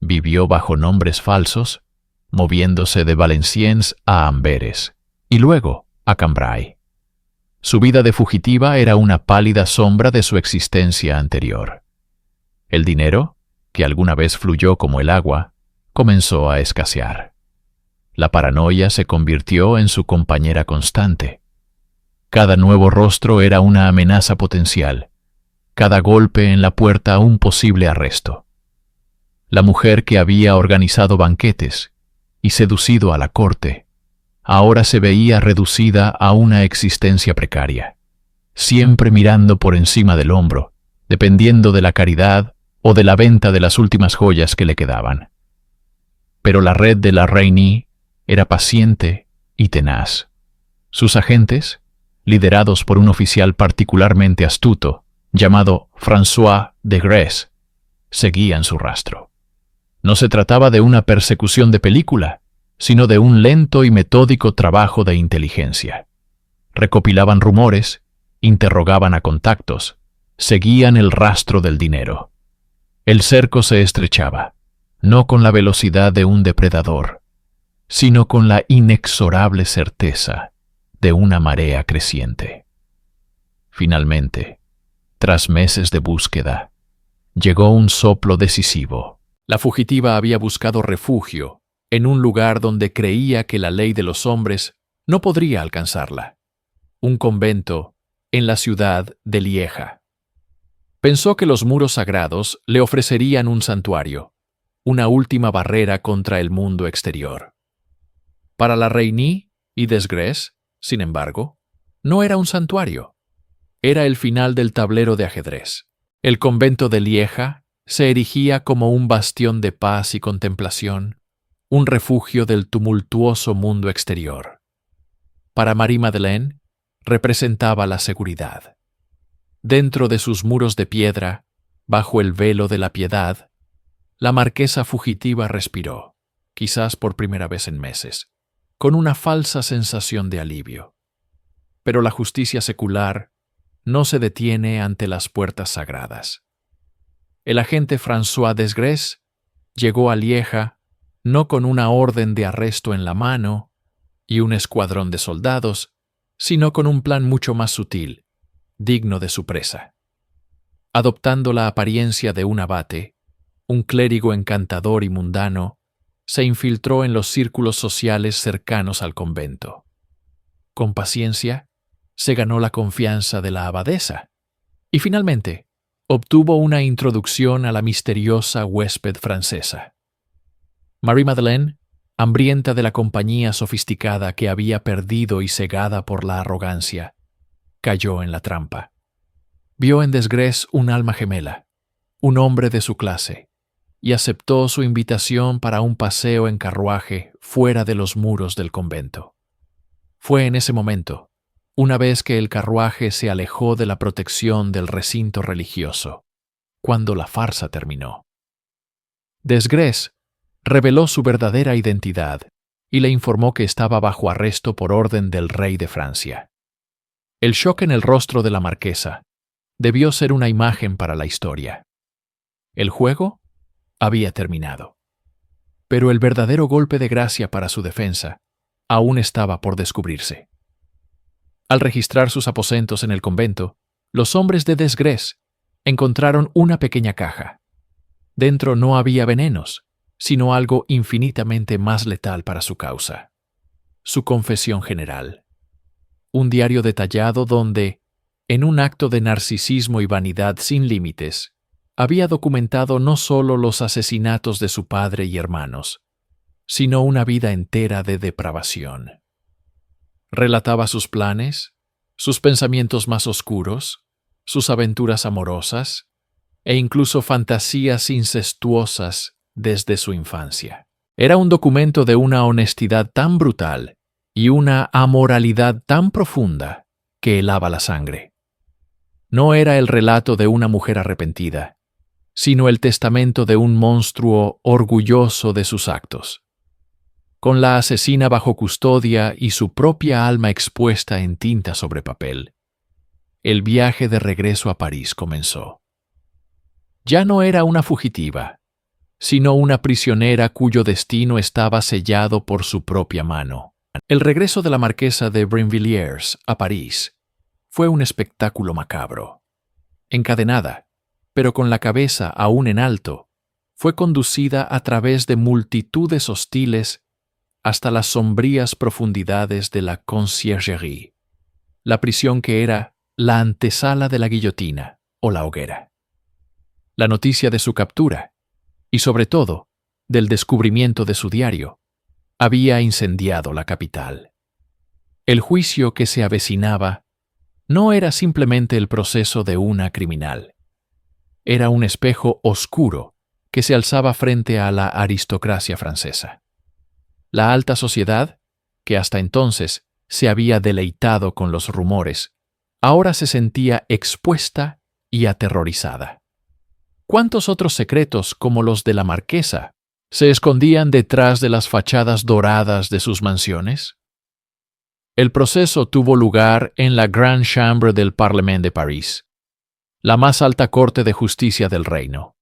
Vivió bajo nombres falsos, moviéndose de Valenciennes a Amberes y luego a Cambrai. Su vida de fugitiva era una pálida sombra de su existencia anterior. El dinero, que alguna vez fluyó como el agua, comenzó a escasear. La paranoia se convirtió en su compañera constante. Cada nuevo rostro era una amenaza potencial, cada golpe en la puerta un posible arresto. La mujer que había organizado banquetes y seducido a la corte, ahora se veía reducida a una existencia precaria, siempre mirando por encima del hombro, dependiendo de la caridad o de la venta de las últimas joyas que le quedaban. Pero la red de la Reynie era paciente y tenaz. Sus agentes, liderados por un oficial particularmente astuto, llamado François de Grès, seguían su rastro. No se trataba de una persecución de película, sino de un lento y metódico trabajo de inteligencia. Recopilaban rumores, interrogaban a contactos, seguían el rastro del dinero. El cerco se estrechaba, no con la velocidad de un depredador, sino con la inexorable certeza de una marea creciente. Finalmente, tras meses de búsqueda, llegó un soplo decisivo. La fugitiva había buscado refugio en un lugar donde creía que la ley de los hombres no podría alcanzarla, un convento en la ciudad de Lieja. Pensó que los muros sagrados le ofrecerían un santuario, una última barrera contra el mundo exterior. Para la Reynie y Desgres, sin embargo, no era un santuario, era el final del tablero de ajedrez. El convento de Lieja se erigía como un bastión de paz y contemplación, un refugio del tumultuoso mundo exterior. Para Marie-Madeleine, representaba la seguridad. Dentro de sus muros de piedra, bajo el velo de la piedad, la marquesa fugitiva respiró, quizás por primera vez en meses, con una falsa sensación de alivio. Pero la justicia secular no se detiene ante las puertas sagradas. El agente François Desgres llegó a Lieja no con una orden de arresto en la mano y un escuadrón de soldados, sino con un plan mucho más sutil, digno de su presa. Adoptando la apariencia de un abate, un clérigo encantador y mundano, se infiltró en los círculos sociales cercanos al convento. Con paciencia, se ganó la confianza de la abadesa y finalmente obtuvo una introducción a la misteriosa huésped francesa. Marie-Madeleine, hambrienta de la compañía sofisticada que había perdido y cegada por la arrogancia, cayó en la trampa. Vio en Desgres un alma gemela, un hombre de su clase, y aceptó su invitación para un paseo en carruaje fuera de los muros del convento. Fue en ese momento, una vez que el carruaje se alejó de la protección del recinto religioso, cuando la farsa terminó. Desgres reveló su verdadera identidad y le informó que estaba bajo arresto por orden del rey de Francia. El shock en el rostro de la marquesa debió ser una imagen para la historia. El juego había terminado. Pero el verdadero golpe de gracia para su defensa aún estaba por descubrirse. Al registrar sus aposentos en el convento, los hombres de Desgres encontraron una pequeña caja. Dentro no había venenos, sino algo infinitamente más letal para su causa: su confesión general. Un diario detallado donde, en un acto de narcisismo y vanidad sin límites, había documentado no solo los asesinatos de su padre y hermanos, sino una vida entera de depravación. Relataba sus planes, sus pensamientos más oscuros, sus aventuras amorosas e incluso fantasías incestuosas desde su infancia. Era un documento de una honestidad tan brutal y una amoralidad tan profunda que helaba la sangre. No era el relato de una mujer arrepentida, sino el testamento de un monstruo orgulloso de sus actos. Con la asesina bajo custodia y su propia alma expuesta en tinta sobre papel, el viaje de regreso a París comenzó. Ya no era una fugitiva, sino una prisionera cuyo destino estaba sellado por su propia mano. El regreso de la marquesa de Brinvilliers a París fue un espectáculo macabro. Encadenada, pero con la cabeza aún en alto, fue conducida a través de multitudes hostiles hasta las sombrías profundidades de la Conciergerie, la prisión que era la antesala de la guillotina o la hoguera. La noticia de su captura, y sobre todo, del descubrimiento de su diario, había incendiado la capital. El juicio que se avecinaba no era simplemente el proceso de una criminal. Era un espejo oscuro que se alzaba frente a la aristocracia francesa. La alta sociedad, que hasta entonces se había deleitado con los rumores, ahora se sentía expuesta y aterrorizada. ¿Cuántos otros secretos como los de la marquesa se escondían detrás de las fachadas doradas de sus mansiones? El proceso tuvo lugar en la Grande Chambre del Parlement de París, la más alta corte de justicia del reino.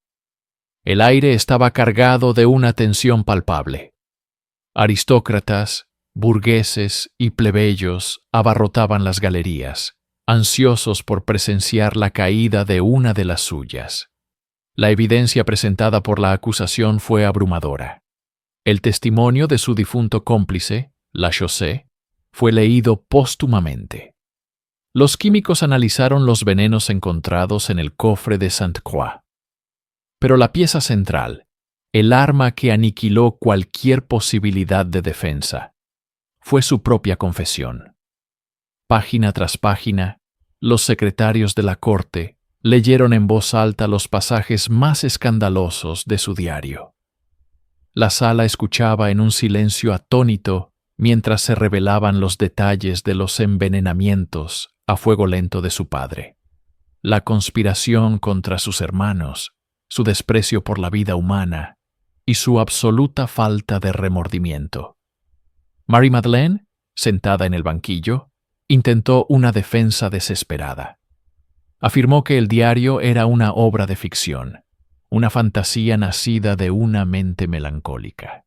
El aire estaba cargado de una tensión palpable. Aristócratas, burgueses y plebeyos abarrotaban las galerías, ansiosos por presenciar la caída de una de las suyas. La evidencia presentada por la acusación fue abrumadora. El testimonio de su difunto cómplice, Lachaussee, fue leído póstumamente. Los químicos analizaron los venenos encontrados en el cofre de Sainte-Croix. Pero la pieza central, el arma que aniquiló cualquier posibilidad de defensa, fue su propia confesión. Página tras página, los secretarios de la corte leyeron en voz alta los pasajes más escandalosos de su diario. La sala escuchaba en un silencio atónito mientras se revelaban los detalles de los envenenamientos a fuego lento de su padre, la conspiración contra sus hermanos, su desprecio por la vida humana y su absoluta falta de remordimiento. Marie-Madeleine, sentada en el banquillo, intentó una defensa desesperada. Afirmó que el diario era una obra de ficción, una fantasía nacida de una mente melancólica.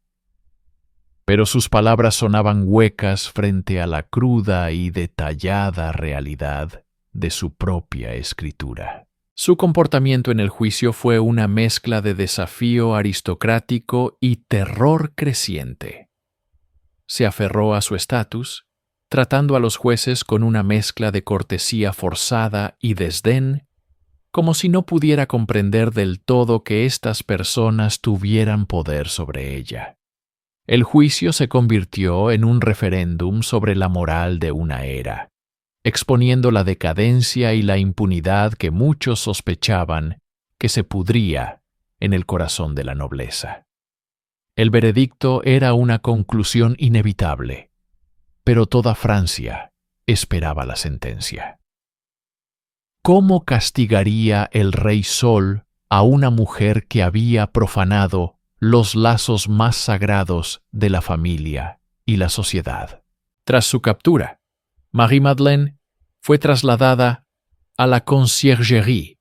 Pero sus palabras sonaban huecas frente a la cruda y detallada realidad de su propia escritura. Su comportamiento en el juicio fue una mezcla de desafío aristocrático y terror creciente. Se aferró a su estatus, tratando a los jueces con una mezcla de cortesía forzada y desdén, como si no pudiera comprender del todo que estas personas tuvieran poder sobre ella. El juicio se convirtió en un referéndum sobre la moral de una era, exponiendo la decadencia y la impunidad que muchos sospechaban que se pudría en el corazón de la nobleza. El veredicto era una conclusión inevitable, pero toda Francia esperaba la sentencia. ¿Cómo castigaría el rey Sol a una mujer que había profanado los lazos más sagrados de la familia y la sociedad? Tras su captura, Marie-Madeleine fue trasladada a la Conciergerie,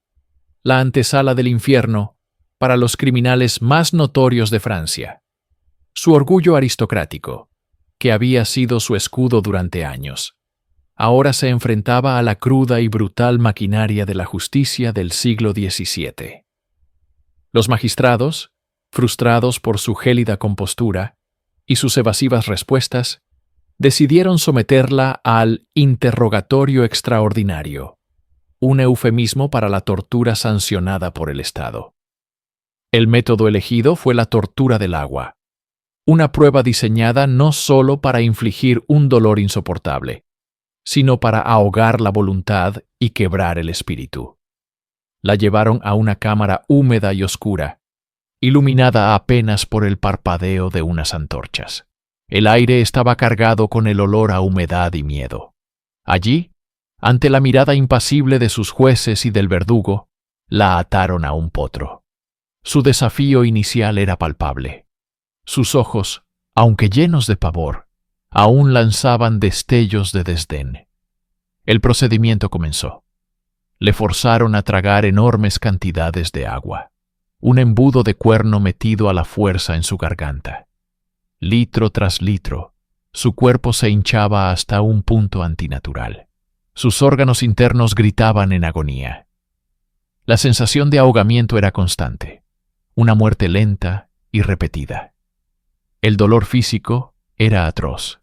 la antesala del infierno para los criminales más notorios de Francia. Su orgullo aristocrático, que había sido su escudo durante años, ahora se enfrentaba a la cruda y brutal maquinaria de la justicia del siglo XVII. Los magistrados, frustrados por su gélida compostura y sus evasivas respuestas, decidieron someterla al interrogatorio extraordinario, un eufemismo para la tortura sancionada por el Estado. El método elegido fue la tortura del agua, una prueba diseñada no solo para infligir un dolor insoportable, sino para ahogar la voluntad y quebrar el espíritu. La llevaron a una cámara húmeda y oscura, iluminada apenas por el parpadeo de unas antorchas. El aire estaba cargado con el olor a humedad y miedo. Allí, ante la mirada impasible de sus jueces y del verdugo, la ataron a un potro. Su desafío inicial era palpable. Sus ojos, aunque llenos de pavor, aún lanzaban destellos de desdén. El procedimiento comenzó. Le forzaron a tragar enormes cantidades de agua, un embudo de cuerno metido a la fuerza en su garganta. Litro tras litro, su cuerpo se hinchaba hasta un punto antinatural. Sus órganos internos gritaban en agonía. La sensación de ahogamiento era constante, una muerte lenta y repetida. El dolor físico era atroz,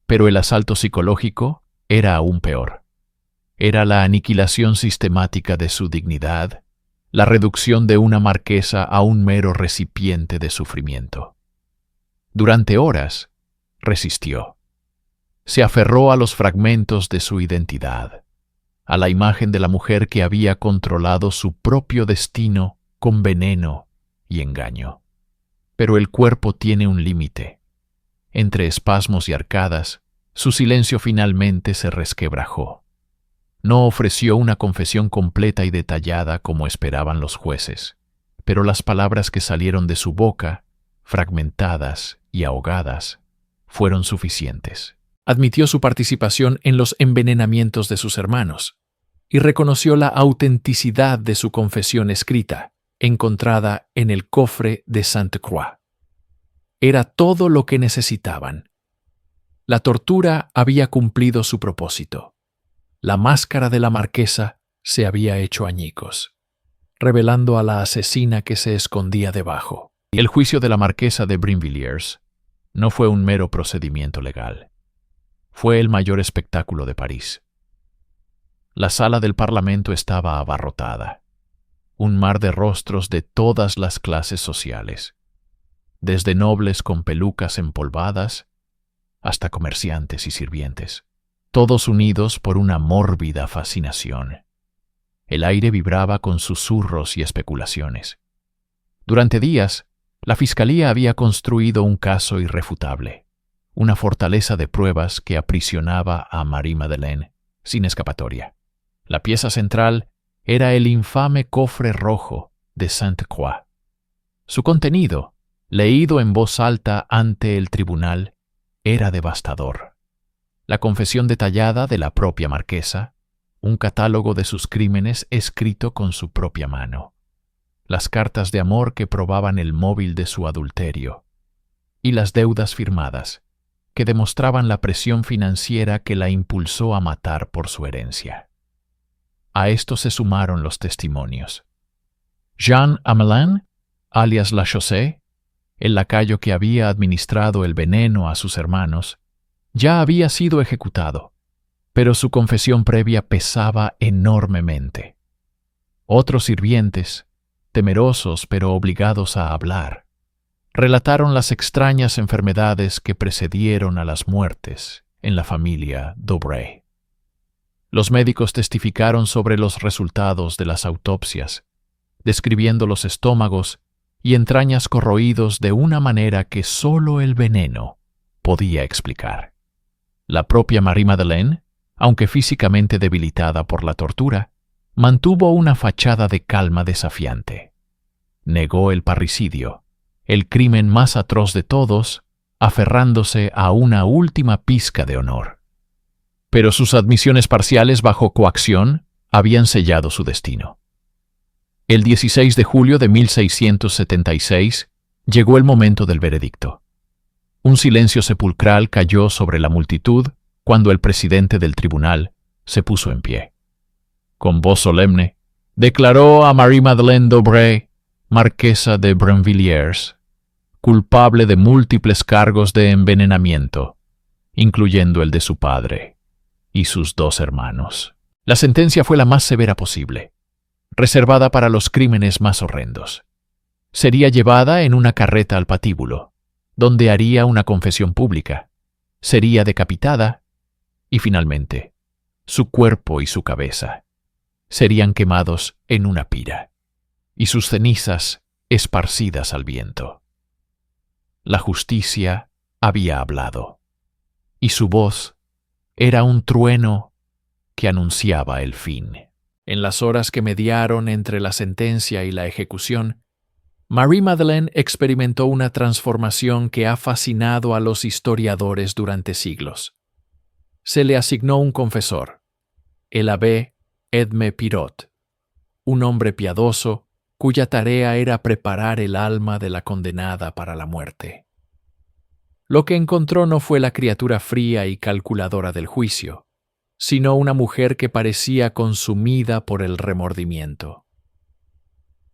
pero el asalto psicológico era aún peor. Era la aniquilación sistemática de su dignidad, la reducción de una marquesa a un mero recipiente de sufrimiento. Durante horas, resistió. Se aferró a los fragmentos de su identidad, a la imagen de la mujer que había controlado su propio destino con veneno y engaño. Pero el cuerpo tiene un límite. Entre espasmos y arcadas, su silencio finalmente se resquebrajó. No ofreció una confesión completa y detallada como esperaban los jueces, pero las palabras que salieron de su boca, fragmentadas y ahogadas, fueron suficientes. Admitió su participación en los envenenamientos de sus hermanos y reconoció la autenticidad de su confesión escrita, encontrada en el cofre de Sainte-Croix. Era todo lo que necesitaban. La tortura había cumplido su propósito. La máscara de la marquesa se había hecho añicos, revelando a la asesina que se escondía debajo. El juicio de la marquesa de Brinvilliers no fue un mero procedimiento legal. Fue el mayor espectáculo de París. La sala del Parlamento estaba abarrotada. Un mar de rostros de todas las clases sociales, desde nobles con pelucas empolvadas hasta comerciantes y sirvientes, todos unidos por una mórbida fascinación. El aire vibraba con susurros y especulaciones. Durante días, la fiscalía había construido un caso irrefutable, una fortaleza de pruebas que aprisionaba a Marie-Madeleine sin escapatoria. La pieza central era el infame cofre rojo de Sainte-Croix. Su contenido, leído en voz alta ante el tribunal, era devastador. La confesión detallada de la propia marquesa, un catálogo de sus crímenes escrito con su propia mano, las cartas de amor que probaban el móvil de su adulterio, y las deudas firmadas, que demostraban la presión financiera que la impulsó a matar por su herencia. A esto se sumaron los testimonios. Jean Amelin, alias La Chaussée, el lacayo que había administrado el veneno a sus hermanos, ya había sido ejecutado, pero su confesión previa pesaba enormemente. Otros sirvientes, temerosos pero obligados a hablar, relataron las extrañas enfermedades que precedieron a las muertes en la familia d'Aubray. Los médicos testificaron sobre los resultados de las autopsias, describiendo los estómagos y entrañas corroídos de una manera que solo el veneno podía explicar. La propia Marie-Madeleine, aunque físicamente debilitada por la tortura, mantuvo una fachada de calma desafiante. Negó el parricidio, el crimen más atroz de todos, aferrándose a una última pizca de honor. Pero sus admisiones parciales bajo coacción habían sellado su destino. El 16 de julio de 1676 llegó el momento del veredicto. Un silencio sepulcral cayó sobre la multitud cuando el presidente del tribunal se puso en pie. Con voz solemne, declaró a Marie-Madeleine d'Aubray, marquesa de Brinvilliers, culpable de múltiples cargos de envenenamiento, incluyendo el de su padre y sus 2 hermanos. La sentencia fue la más severa posible, reservada para los crímenes más horrendos. Sería llevada en una carreta al patíbulo, donde haría una confesión pública, sería decapitada y, finalmente, su cuerpo y su cabeza serían quemados en una pira y sus cenizas esparcidas al viento. La justicia había hablado, y su voz era un trueno que anunciaba el fin. En las horas que mediaron entre la sentencia y la ejecución, Marie-Madeleine experimentó una transformación que ha fascinado a los historiadores durante siglos. Se le asignó un confesor, el abbé Edme Pirot, un hombre piadoso cuya tarea era preparar el alma de la condenada para la muerte. Lo que encontró no fue la criatura fría y calculadora del juicio, sino una mujer que parecía consumida por el remordimiento.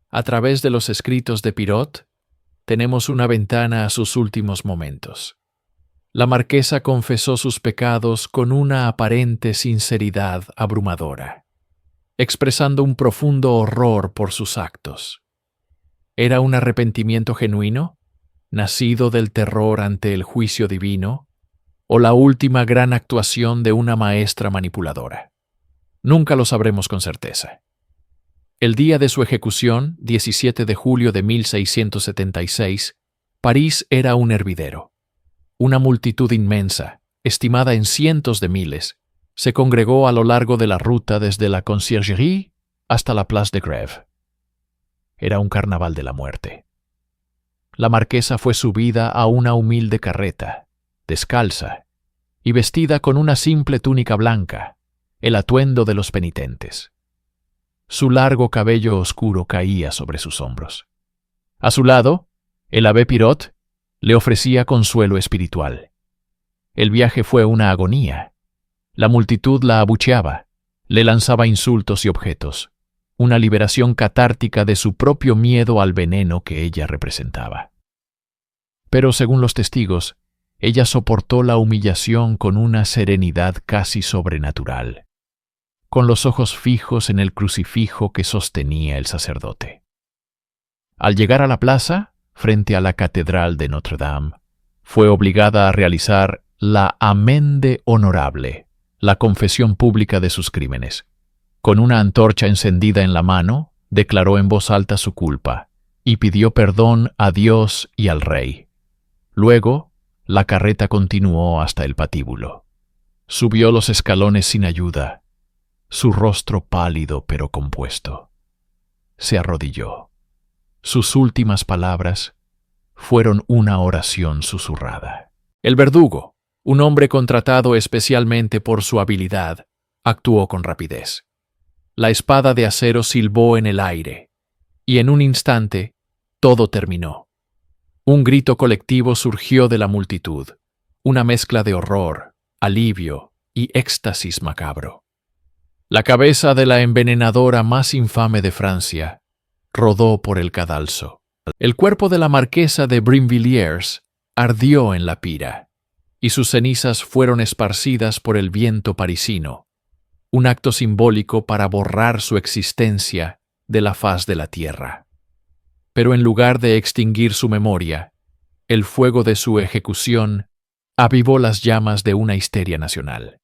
A través de los escritos de Pirot, tenemos una ventana a sus últimos momentos. La marquesa confesó sus pecados con una aparente sinceridad abrumadora, expresando un profundo horror por sus actos. ¿Era un arrepentimiento genuino, nacido del terror ante el juicio divino, o la última gran actuación de una maestra manipuladora? Nunca lo sabremos con certeza. El día de su ejecución, 17 de julio de 1676, París era un hervidero. Una multitud inmensa, estimada en cientos de miles, se congregó a lo largo de la ruta desde la Conciergerie hasta la Place de Grève. Era un carnaval de la muerte. La marquesa fue subida a una humilde carreta, descalza, y vestida con una simple túnica blanca, el atuendo de los penitentes. Su largo cabello oscuro caía sobre sus hombros. A su lado, el abbé Pirot le ofrecía consuelo espiritual. El viaje fue una agonía. La multitud la abucheaba, le lanzaba insultos y objetos, una liberación catártica de su propio miedo al veneno que ella representaba. Pero, según los testigos, ella soportó la humillación con una serenidad casi sobrenatural, con los ojos fijos en el crucifijo que sostenía el sacerdote. Al llegar a la plaza, frente a la Catedral de Notre-Dame, fue obligada a realizar la amende honorable, la confesión pública de sus crímenes. Con una antorcha encendida en la mano, declaró en voz alta su culpa y pidió perdón a Dios y al rey. Luego, la carreta continuó hasta el patíbulo. Subió los escalones sin ayuda, su rostro pálido pero compuesto. Se arrodilló. Sus últimas palabras fueron una oración susurrada. El verdugo, un hombre contratado especialmente por su habilidad, actuó con rapidez. La espada de acero silbó en el aire, y en un instante todo terminó. Un grito colectivo surgió de la multitud, una mezcla de horror, alivio y éxtasis macabro. La cabeza de la envenenadora más infame de Francia rodó por el cadalso. El cuerpo de la marquesa de Brinvilliers ardió en la pira, y sus cenizas fueron esparcidas por el viento parisino, un acto simbólico para borrar su existencia de la faz de la tierra. Pero en lugar de extinguir su memoria, el fuego de su ejecución avivó las llamas de una histeria nacional.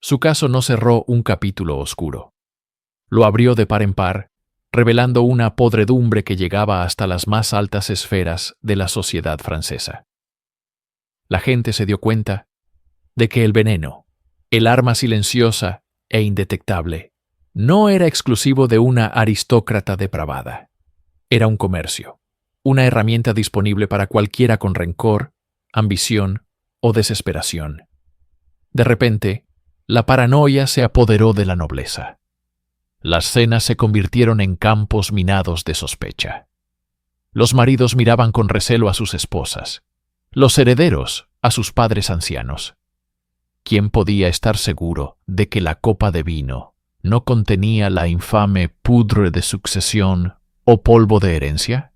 su caso no cerró un capítulo oscuro. Lo abrió de par en par, revelando una podredumbre que llegaba hasta las más altas esferas de la sociedad francesa. La gente se dio cuenta de que el veneno, el arma silenciosa e indetectable, no era exclusivo de una aristócrata depravada. Era un comercio, una herramienta disponible para cualquiera con rencor, ambición o desesperación. De repente, la paranoia se apoderó de la nobleza. Las cenas se convirtieron en campos minados de sospecha. Los maridos miraban con recelo a sus esposas, los herederos a sus padres ancianos. ¿Quién podía estar seguro de que la copa de vino no contenía la infame poudre de sucesión o polvo de herencia?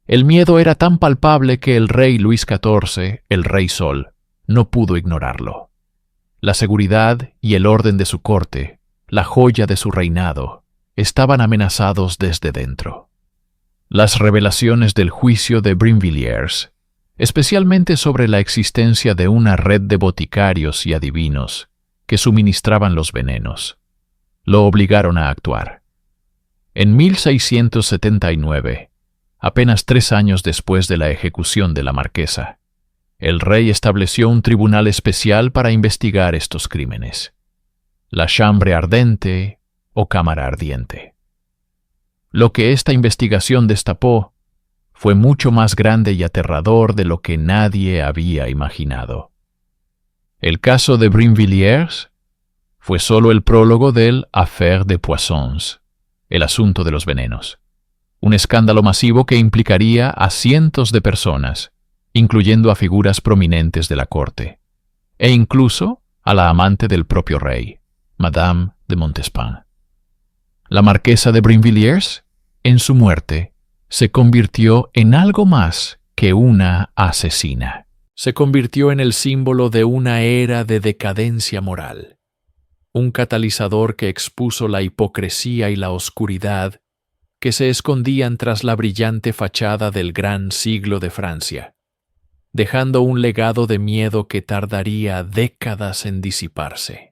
El miedo era tan palpable que el rey Luis XIV, el Rey Sol, no pudo ignorarlo. La seguridad y el orden de su corte, la joya de su reinado, estaban amenazados desde dentro. Las revelaciones del juicio de Brinvilliers, especialmente sobre la existencia de una red de boticarios y adivinos que suministraban los venenos, lo obligaron a actuar. En 1679, apenas 3 años después de la ejecución de la marquesa, el rey estableció un tribunal especial para investigar estos crímenes, la Chambre Ardente o Cámara Ardiente. Lo que esta investigación destapó fue mucho más grande y aterrador de lo que nadie había imaginado. El caso de Brinvilliers fue solo el prólogo del Affaire des Poissons, el asunto de los venenos, un escándalo masivo que implicaría a cientos de personas, incluyendo a figuras prominentes de la corte, e incluso a la amante del propio rey, Madame de Montespan. La marquesa de Brinvilliers, en su muerte, se convirtió en algo más que una asesina. Se convirtió en el símbolo de una era de decadencia moral, un catalizador que expuso la hipocresía y la oscuridad que se escondían tras la brillante fachada del gran siglo de Francia, dejando un legado de miedo que tardaría décadas en disiparse.